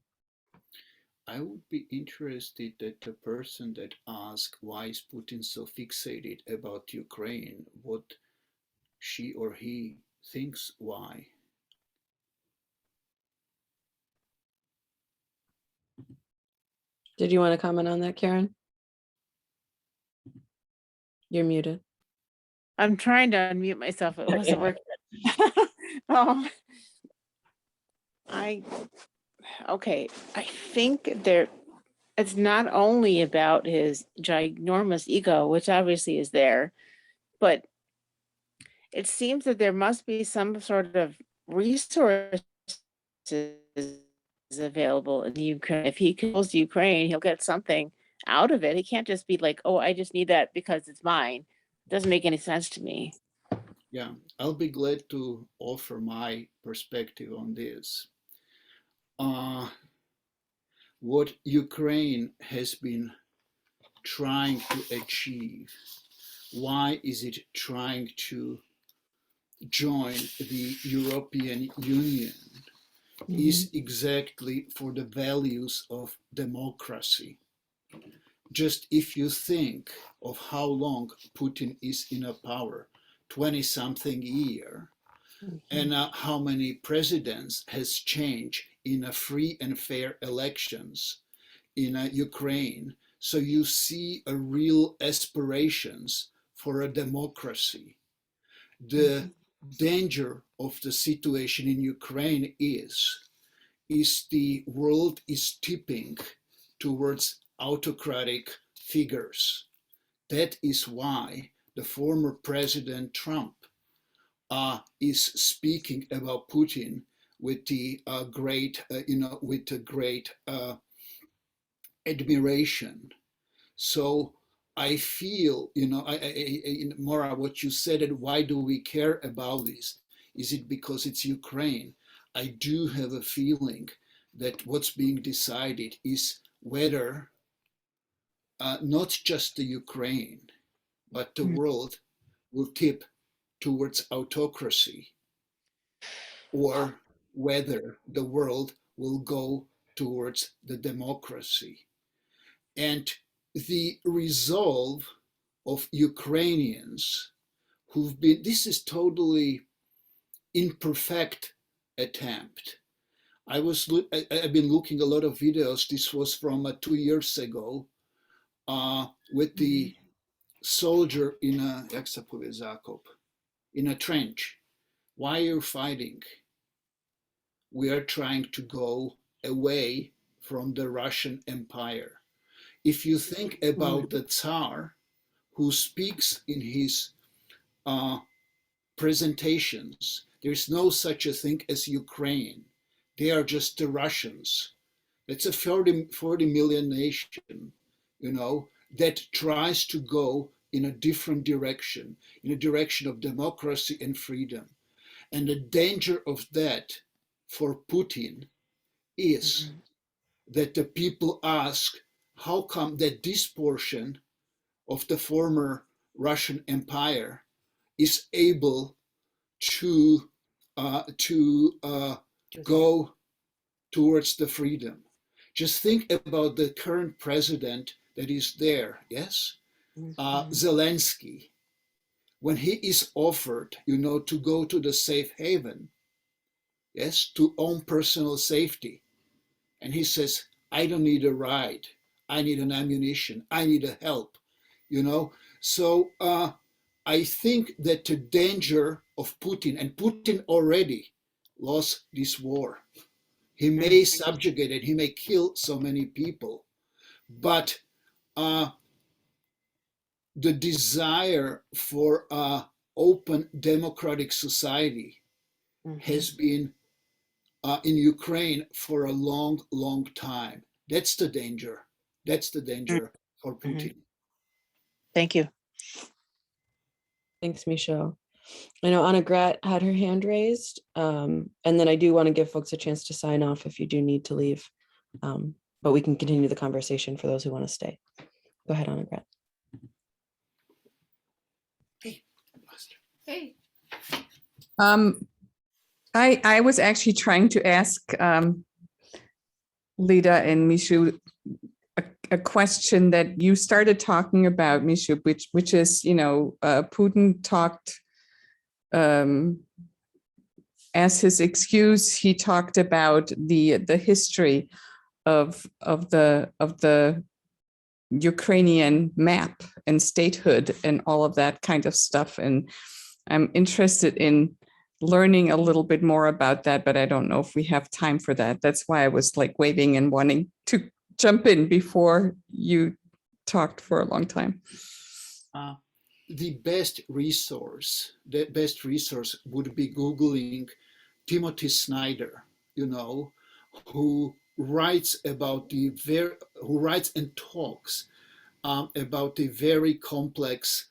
I would be interested that the person that asked why is Putin so fixated about Ukraine, what she or he thinks why. Did you want to comment on that, Karen? You're muted. I'm trying to unmute myself. It wasn't working. I think it's not only about his ginormous ego, which obviously is there, but it seems that there must be some sort of resources available in Ukraine. If he kills Ukraine, he'll get something out of it. He can't just be like, oh, I just need that because it's mine. It doesn't make any sense to me. Yeah, I'll be glad to offer my perspective on this. What Ukraine has been trying to achieve, why is it trying to join the European Union, is exactly for the values of democracy. Just if you think of how long Putin is in a power, 20-something year, and how many presidents has changed in a free and fair elections in Ukraine. So you see a real aspirations for a democracy. The danger of the situation in Ukraine is the world is tipping towards autocratic figures. That is why the former President Trump is speaking about Putin with the great, with the great admiration. So I feel, Mara, what you said, and why do we care about this? Is it because it's Ukraine? I do have a feeling that what's being decided is whether not just the Ukraine, but the world will tip towards autocracy, or whether the world will go towards the democracy. And the resolve of Ukrainians who've been, this is totally imperfect attempt. I've been looking a lot of videos. This was from 2 years ago with the soldier in a trench. Why are you fighting? We are trying to go away from the Russian Empire. If you think about the Tsar, who speaks in his presentations, there's no such a thing as Ukraine. They are just the Russians. It's a 40 million nation, that tries to go in a different direction, in a direction of democracy and freedom. And the danger of that for Putin is that the people ask, how come that this portion of the former Russian Empire is able to go towards the freedom? Just think about the current president that is there, yes? Zelensky, when he is offered, to go to the safe haven, yes, to own personal safety, and he says, I don't need a ride, I need an ammunition, I need a help, So I think that the danger of Putin, and Putin already lost this war. He may subjugate it, he may kill so many people, but the desire for an open democratic society has been in Ukraine for a long, long time. That's the danger. That's the danger for Putin. Thank you. Thanks, Michelle. I know Anna Grat had her hand raised, and then I do want to give folks a chance to sign off if you do need to leave, but we can continue the conversation for those who want to stay. Go ahead, Anna Grat. Hey. I was actually trying to ask Lida and Mishu a question that you started talking about, Mishu, which is, Putin talked as his excuse. He talked about the history of the Ukrainian map and statehood and all of that kind of stuff, and I'm interested in learning a little bit more about that, but I don't know if we have time for that. That's why I was like waving and wanting to jump in before you talked for a long time. The best resource would be Googling Timothy Snyder, who writes about who writes and talks about the very complex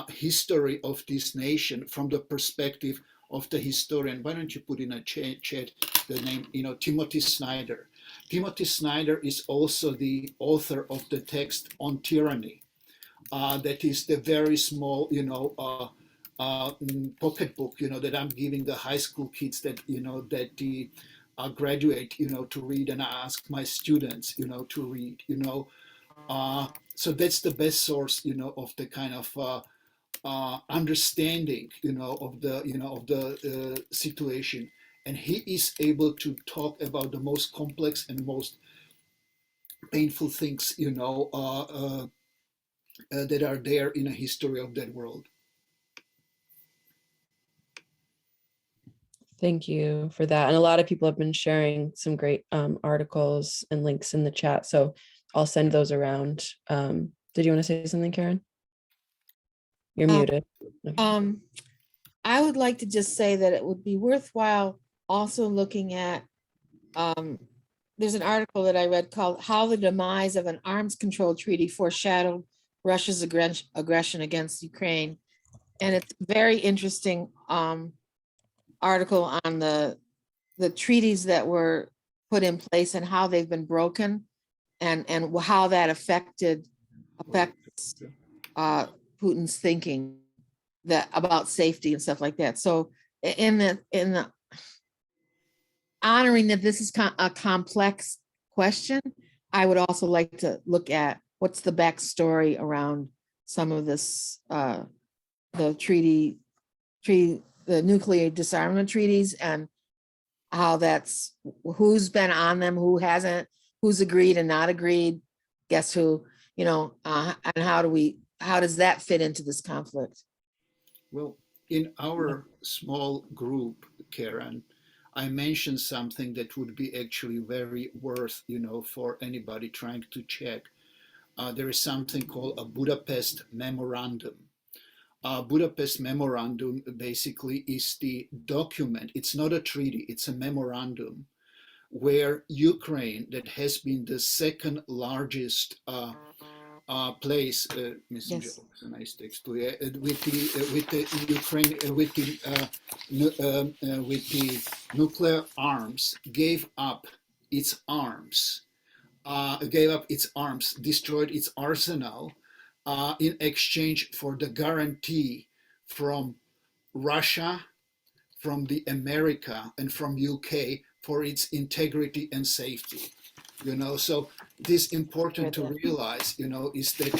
history of this nation from the perspective of the historian. Why don't you put in a chat the name, Timothy Snyder. Timothy Snyder is also the author of the text on tyranny. That is the very small, pocketbook, that I'm giving the high school kids that, that graduate, to read, and I ask my students, to read, So that's the best source, of the kind of understanding, of the situation, and he is able to talk about the most complex and most painful things, that are there in a history of that world. Thank you for that. And a lot of people have been sharing some great articles and links in the chat. So I'll send those around. Did you want to say something, Karen? You're muted. Okay. I would like to just say that it would be worthwhile also looking at, there's an article that I read called How the Demise of an Arms Control Treaty Foreshadowed Russia's Aggression Against Ukraine. And it's a very interesting article on the treaties that were put in place and how they've been broken, and how that affects Putin's thinking that about safety and stuff like that. So in the honoring that this is a complex question, I would also like to look at what's the backstory around some of this, the nuclear disarmament treaties, and how that's, who's been on them, who hasn't, who's agreed and not agreed, guess who, and how does that fit into this conflict? Well, in our small group, Karen, I mentioned something that would be actually very worth, for anybody trying to check. There is something called a Budapest Memorandum. Budapest Memorandum basically is the document. It's not a treaty, it's a memorandum where Ukraine, that has been the second largest place, Messenger, Yes. nice text, with the Ukraine, with the nuclear arms, gave up its arms, destroyed its arsenal, in exchange for the guarantee from Russia, from the America, and from UK for its integrity and safety. So it is important to realize, is that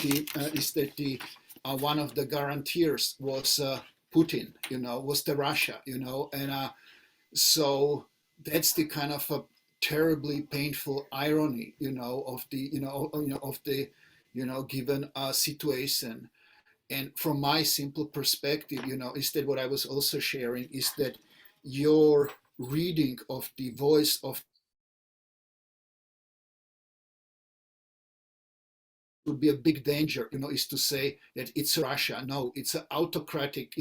the one of the guarantors was Putin, was the Russia, and so that's the kind of a terribly painful irony, of the given situation. And from my simple perspective, is that what I was also sharing is that your reading of the voice of would be a big danger, is to say that it's Russia. No, it's an autocratic,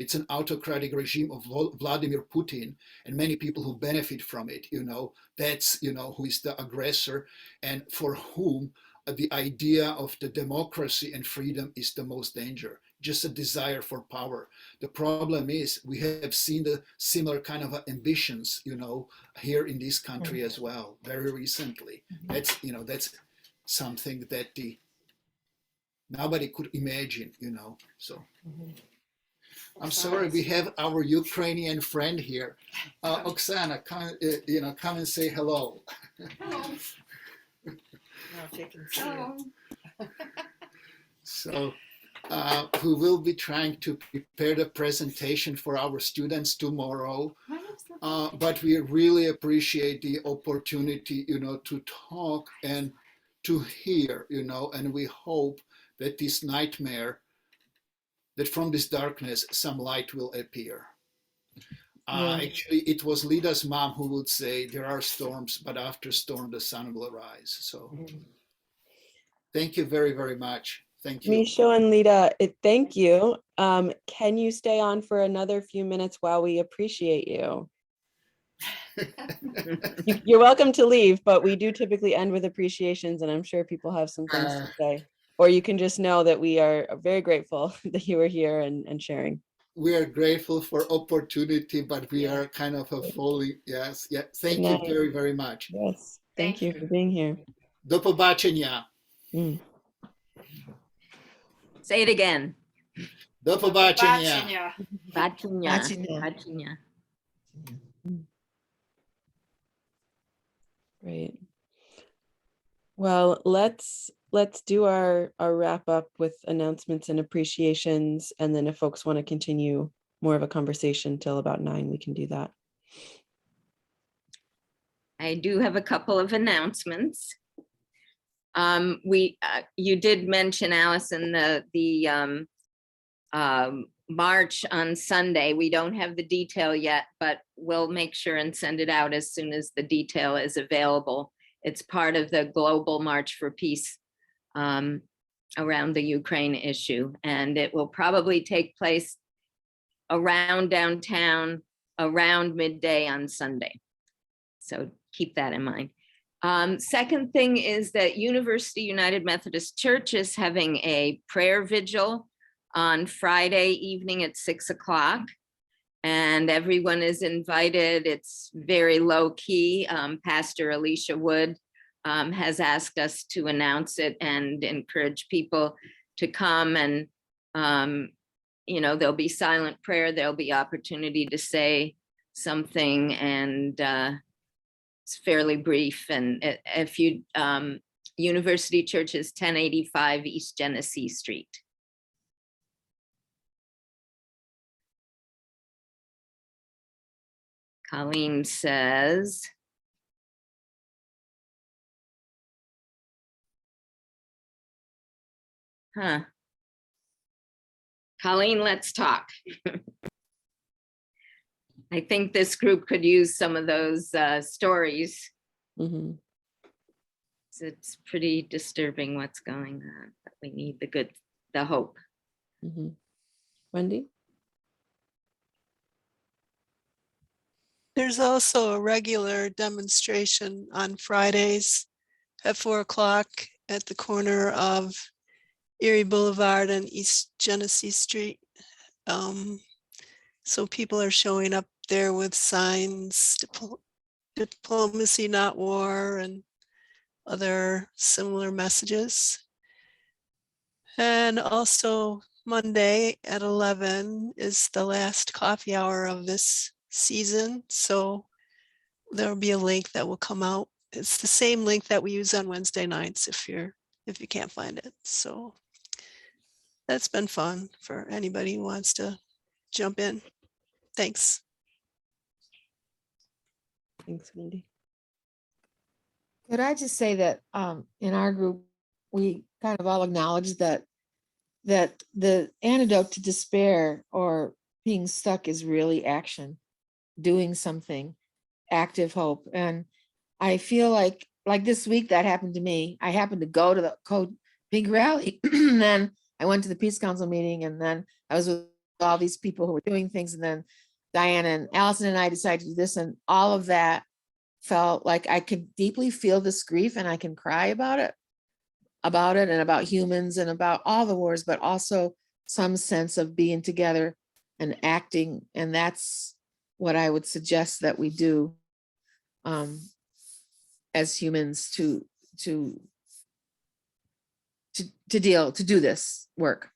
it's an autocratic regime of Vladimir Putin and many people who benefit from it. That's, who is the aggressor, and for whom the idea of the democracy and freedom is the most danger, just a desire for power. The problem is we have seen the similar kind of ambitions, here in this country as well, very recently. That's, that's something that nobody could imagine, so. I'm sorry, we have our Ukrainian friend here. Oksana, come and say hello. Hello. So we will be trying to prepare the presentation for our students tomorrow. But we really appreciate the opportunity, to talk and to hear, and we hope that this nightmare, that from this darkness, some light will appear. Actually, it was Lida's mom who would say, there are storms, but after storm, the sun will arise. So thank you very, very much. Thank you. Misho and Lida, thank you. Can you stay on for another few minutes while we appreciate you? You're welcome to leave, but we do typically end with appreciations, and I'm sure people have some things to say. Or you can just know that we are very grateful that you were here and sharing. We are grateful for opportunity, but we are kind of a falling. Yes. Yeah. Thank you very, very much. Yes. Thank you for being here. Do побачення. Say it again. До побачення. Bachina. Bachina. Great. Well, let's let's do our wrap up with announcements and appreciations. And then if folks want to continue more of a conversation till about 9, we can do that. I do have a couple of announcements. You did mention, Allison, the march on Sunday. We don't have the detail yet, but we'll make sure and send it out as soon as the detail is available. It's part of the Global March for Peace around the Ukraine issue, and it will probably take place around downtown around midday on Sunday. So keep that in mind. Second thing is that University United Methodist Church is having a prayer vigil on Friday evening at 6 o'clock. And everyone is invited. It's very low key. Pastor Alicia Wood has asked us to announce it and encourage people to come. And, you know, there'll be silent prayer. There'll be opportunity to say something, and it's fairly brief. And if you, University Church is 1085 East Genesee Street. Colleen says, Colleen, let's talk. I think this group could use some of those stories. Mm-hmm. It's pretty disturbing what's going on, but we need the hope. Mm-hmm. Wendy? There's also a regular demonstration on Fridays at 4 o'clock at the corner of Erie Boulevard and East Genesee Street. So people are showing up there with signs, diplomacy, not war, and other similar messages. And also Monday at 11 is the last coffee hour of this season. So there'll be a link that will come out. It's the same link that we use on Wednesday nights if you can't find it. So that's been fun for anybody who wants to jump in. Thanks. Thanks, Wendy. Could I just say that in our group, we kind of all acknowledge that the antidote to despair or being stuck is really action, doing something, active hope. And I feel like this week that happened to me. I happened to go to the Code Pink rally, and then I went to the Peace Council meeting, and then I was with all these people who were doing things, and then Diana and Allison and I decided to do this, and all of that felt like I could deeply feel this grief, and I can cry about it and about humans and about all the wars, but also some sense of being together and acting. And that's what I would suggest that we do as humans to do this work.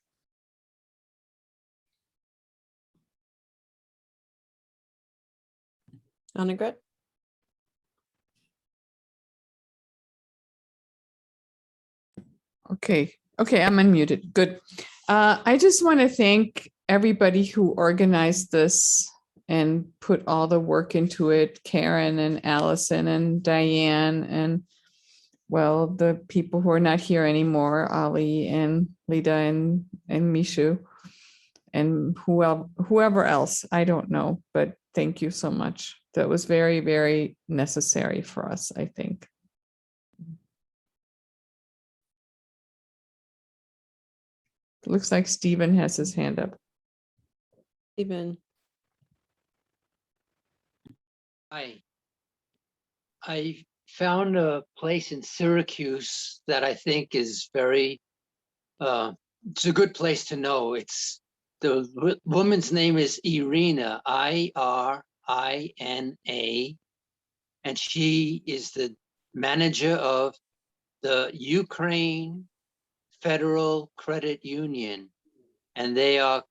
Annegret? Okay, I'm unmuted. Good. I just want to thank everybody who organized this and put all the work into it. Karen and Allison and Diane and, well, the people who are not here anymore, Ali and Lida and Mishu and whoever else, I don't know, but thank you so much. That was very, very necessary for us, I think. It looks like Stephen has his hand up. Stephen. I found a place in Syracuse that I think is very, it's a good place to know. It's the woman's name is Irina, Irina, and she is the manager of the Ukraine Federal Credit Union, and they are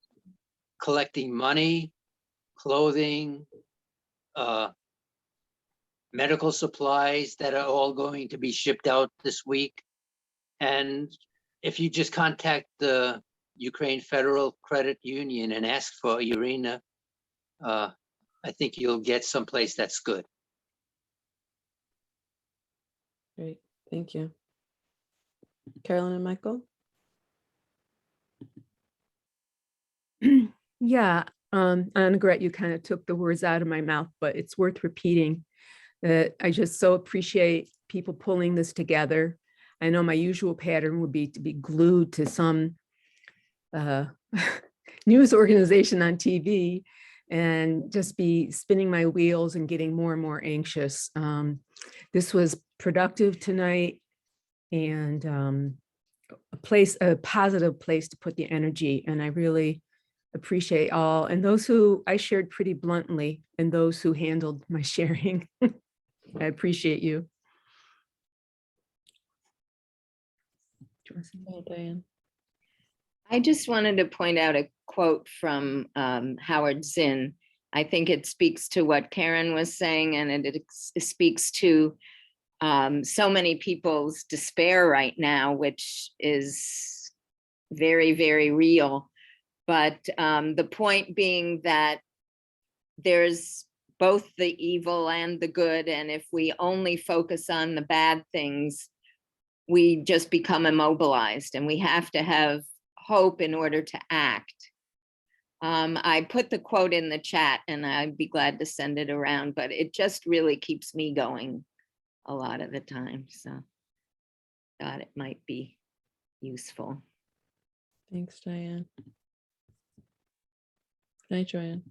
collecting money, clothing, medical supplies that are all going to be shipped out this week. And if you just contact the Ukraine Federal Credit Union and ask for Irina, I think you'll get someplace that's good. Great, thank you. Carolyn and Michael? Yeah, Annegret, you kind of took the words out of my mouth, but it's worth repeating that I just so appreciate people pulling this together. I know my usual pattern would be to be glued to some news organization on TV and just be spinning my wheels and getting more and more anxious. This was productive tonight and a positive place to put the energy. And I really appreciate all, and those who I shared pretty bluntly and those who handled my sharing. I appreciate you. Do you want to say Oh, Diane. I just wanted to point out a quote from Howard Zinn. I think it speaks to what Karen was saying, and it speaks to so many people's despair right now, which is very, very real. But the point being that there's both the evil and the good, and if we only focus on the bad things, we just become immobilized, and we have to have hope in order to act. I put the quote in the chat and I'd be glad to send it around, but it just really keeps me going a lot of the time. So thought it might be useful. Thanks, Diane. Good night, Joanne.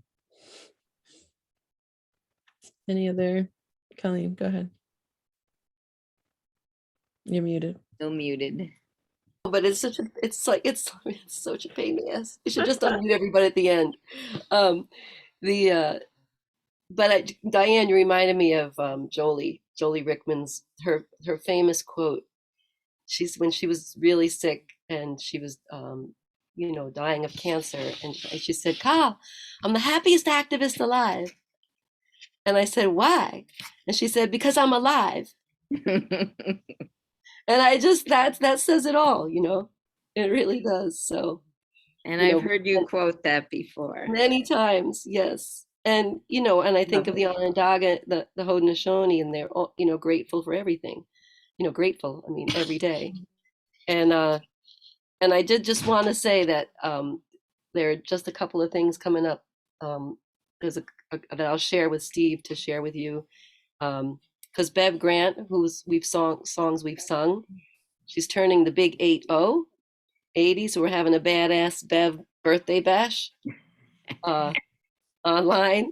Any other? Colleen, go ahead. You're muted. Still muted. But it's such a pain in the ass. You should just unmute everybody at the end. Diane, you reminded me of Jolie Rickman's her famous quote. When she was really sick and she was dying of cancer, and she said, "Carl, I'm the happiest activist alive." And I said, "Why?" And she said, "Because I'm alive." And I just that says it all, it really does. So, and I've heard you quote that before many times. Yes. And, and I think of the Onondaga, the Haudenosaunee, and they're all, grateful for everything, grateful, I mean, every day. And I did just want to say that there are just a couple of things coming up. There's that I'll share with Steve to share with you. Because Bev Grant, songs we've sung, she's turning the big 80, so we're having a badass Bev birthday bash online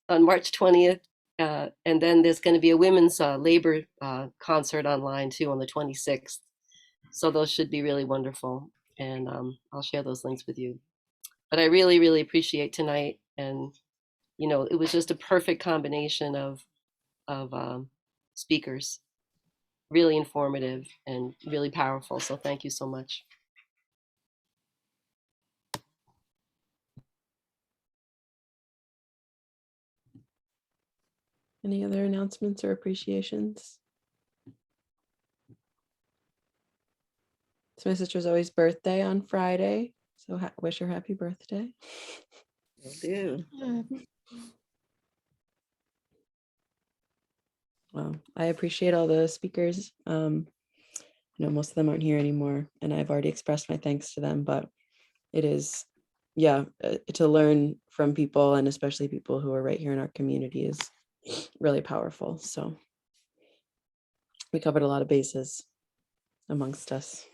on March 20th. And then there's going to be a women's labor concert online too on the 26th. So those should be really wonderful. And I'll share those links with you. But I really, really appreciate tonight. And, it was just a perfect combination of speakers, really informative and really powerful. So thank you so much. Any other announcements or appreciations? It's my sister's always birthday on Friday, so wish her happy birthday. Will do. Well, I appreciate all the speakers. Most of them aren't here anymore, and I've already expressed my thanks to them, but it is, to learn from people, and especially people who are right here in our community, is really powerful. So we covered a lot of bases amongst us.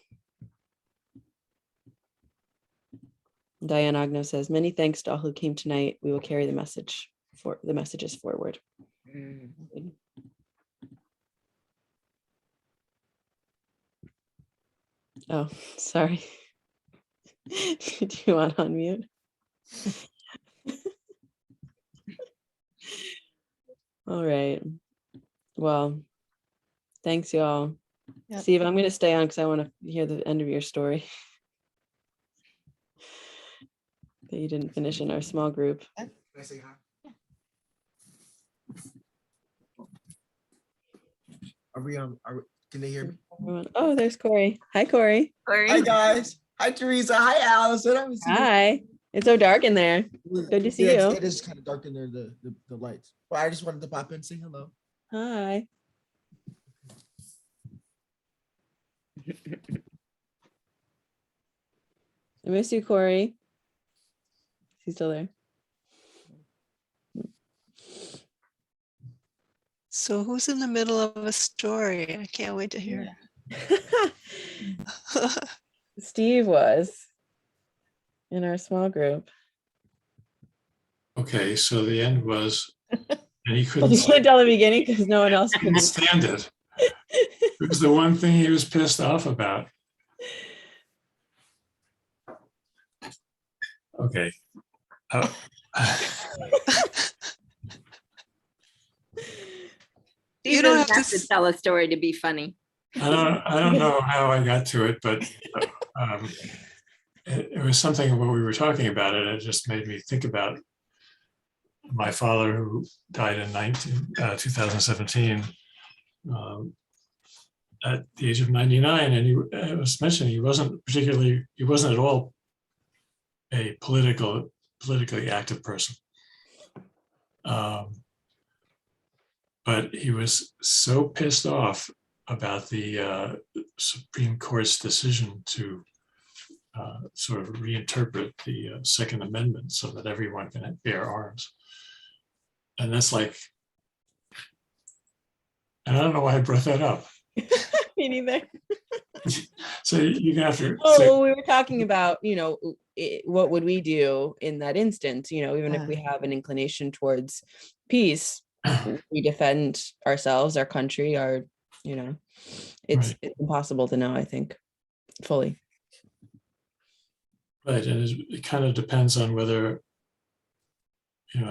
Diane Agno says, "Many thanks to all who came tonight. We will carry the messages forward." Oh, sorry. Do you want to unmute? All right. Well, thanks, y'all. Yep. Steve, I'm going to stay on because I want to hear the end of your story that you didn't finish in our small group. Can I say hi? Are we Can they hear me? Oh, there's Corey. Hi, Corey. Hi, guys. Hi, Teresa. Hi, Allison. I haven't seen you. Hi. It's so dark in there. Good to see Yeah, you. it is kind of dark in there, the lights. But I just wanted to pop in and say hello. Hi. I miss you, Corey. He's still there. So who's in the middle of a story? I can't wait to hear. Steve was in our small group. Okay, so the end was, and he Well, couldn't, you can't tell the beginning because no one else couldn't could. stand it. It was the one thing he was pissed off about. Okay. You don't have to tell a story to be funny. I don't know how I got to it, but it was something what we were talking about, and it just made me think about my father, who died in 2017 at the age of 99, and he was mentioning he wasn't at all a politically active person. But he was so pissed off about the Supreme Court's decision to sort of reinterpret the Second Amendment so that everyone can bear arms. And that's like, and I don't know why I brought that up. Me neither. So you're gonna have to. Oh, we were talking about, what would we do in that instance? Even if we have an inclination towards peace, we defend ourselves, our country, it's impossible to know, I think, fully. Right, and it kind of depends on whether,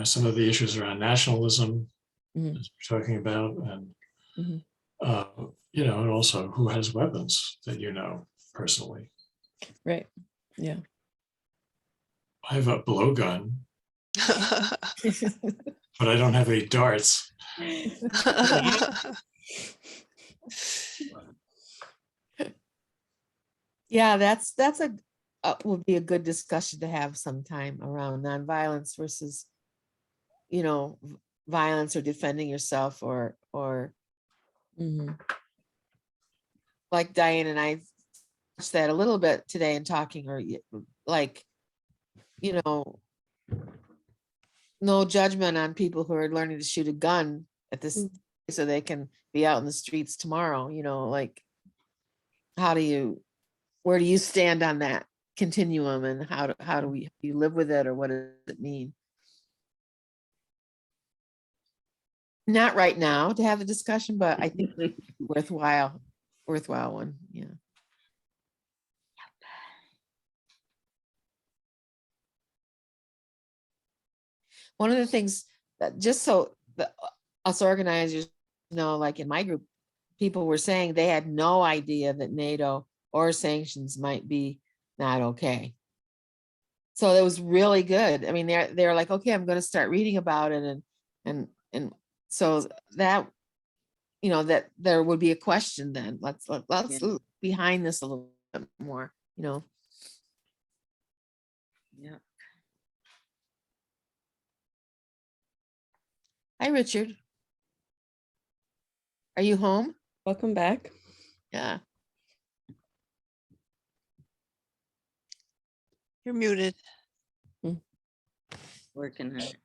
some of the issues around nationalism, as we're talking about, and and also who has weapons that personally. Right. Yeah. I have a blowgun, but I don't have any darts. Yeah, that's would be a good discussion to have sometime around nonviolence versus, violence or defending yourself or like Diane and I touched that a little bit today in talking, or like, no judgment on people who are learning to shoot a gun at this so they can be out in the streets tomorrow, like where do you stand on that continuum, and how do you live with it, or what does it mean? Not right now to have a discussion, but I think worthwhile one. Yeah. One of the things that, just so that us organizers know, like in my group, people were saying they had no idea that NATO or sanctions might be not okay. So it was really good. I mean, they're like, okay, I'm going to start reading about it, and so that, that there would be a question then. Let's look behind this a little bit more, Yeah. Hi, Richard. Are you home? Welcome back. Yeah. You're muted. Working on it.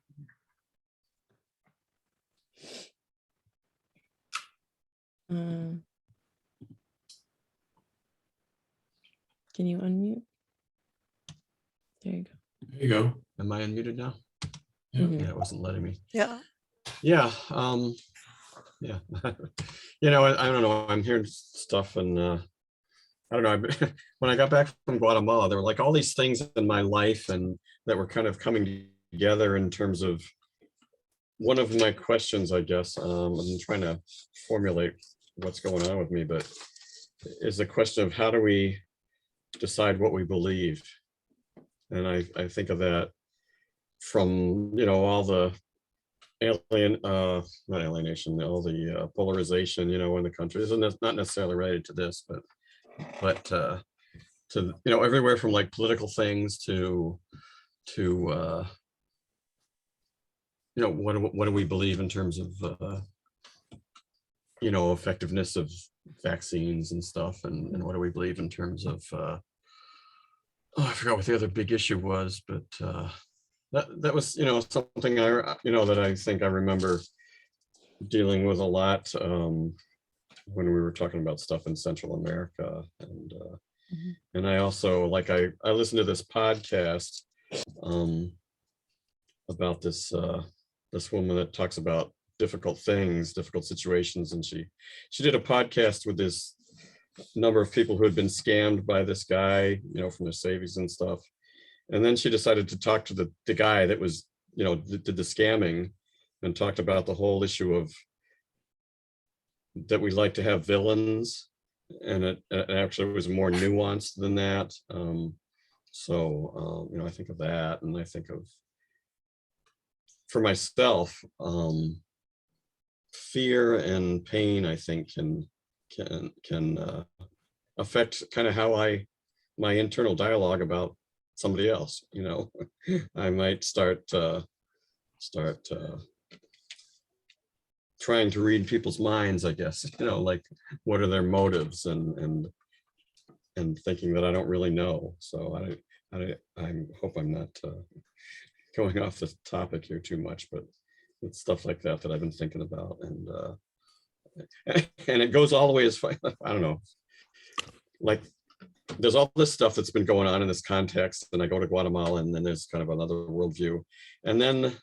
Can you unmute? There you go. There you go. Am I unmuted now? Yeah. Yeah, it wasn't letting me. Yeah. Yeah. Yeah. I don't know. I'm hearing stuff, and I don't know. When I got back from Guatemala, there were like all these things in my life and that were kind of coming together in terms of one of my questions, I guess. I'm trying to formulate what's going on with me, but is the question of how do we decide what we believe? And I think of that from, all the not alienation, all the polarization, in the country. This is not necessarily related to this, but to, everywhere from like political things to what do we believe in terms of effectiveness of vaccines and stuff, and what do we believe in terms of I forgot what the other big issue was, but that was something that I think I remember dealing with a lot when we were talking about stuff in Central America, and I also I listened to this podcast about this woman that talks about difficult things, difficult situations, and she did a podcast with this number of people who had been scammed by this guy, from their savings and stuff. And then she decided to talk to the guy that was, did the scamming, and talked about the whole issue of that we like to have villains, and it actually was more nuanced than that. I think of that, and I think of, for myself, fear and pain, I think can affect kind of how my internal dialogue about somebody else. I might start trying to read people's minds, I guess, like what are their motives, and thinking that I don't really know. So I hope I'm not going off the topic here too much, but it's stuff like that I've been thinking about, and it goes all the way as far, I don't know, like there's all this stuff that's been going on in this context, and I go to Guatemala, and then there's kind of another worldview, and then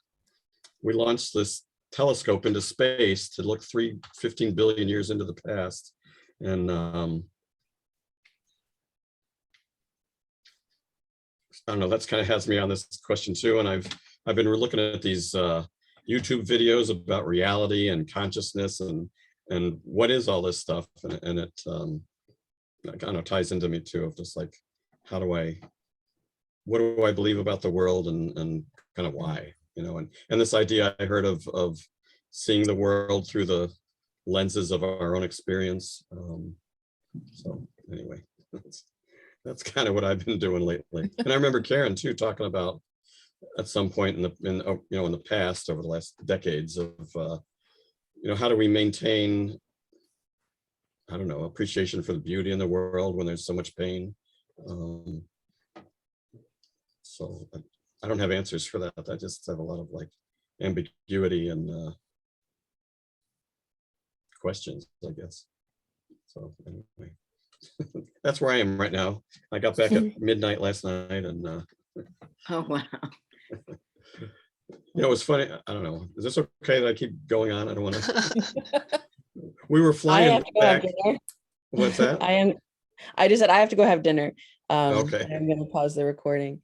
we launched this telescope into space to look 15 billion years into the past, and I don't know, that's kind of has me on this question too, and I've been looking at these YouTube videos about reality and consciousness, and what is all this stuff, and it kind of ties into me too, of just like, what do I believe about the world, and kind of why, and this idea I heard of seeing the world through the lenses of our own experience. So anyway, that's kind of what I've been doing lately. And I remember Karen too talking about at some point in the past, over the last decades, of how do we maintain, I don't know, appreciation for the beauty in the world when there's so much pain. So I don't have answers for that. I just have a lot of like ambiguity and questions, I guess. So anyway, that's where I am right now. I got back at midnight last night, and Oh, wow. it was funny. I don't know. Is this okay that I keep going on? I don't want to. We were I flying have to go have back. dinner. What's that? I just said I have to go have dinner. Okay. I'm going to pause the recording.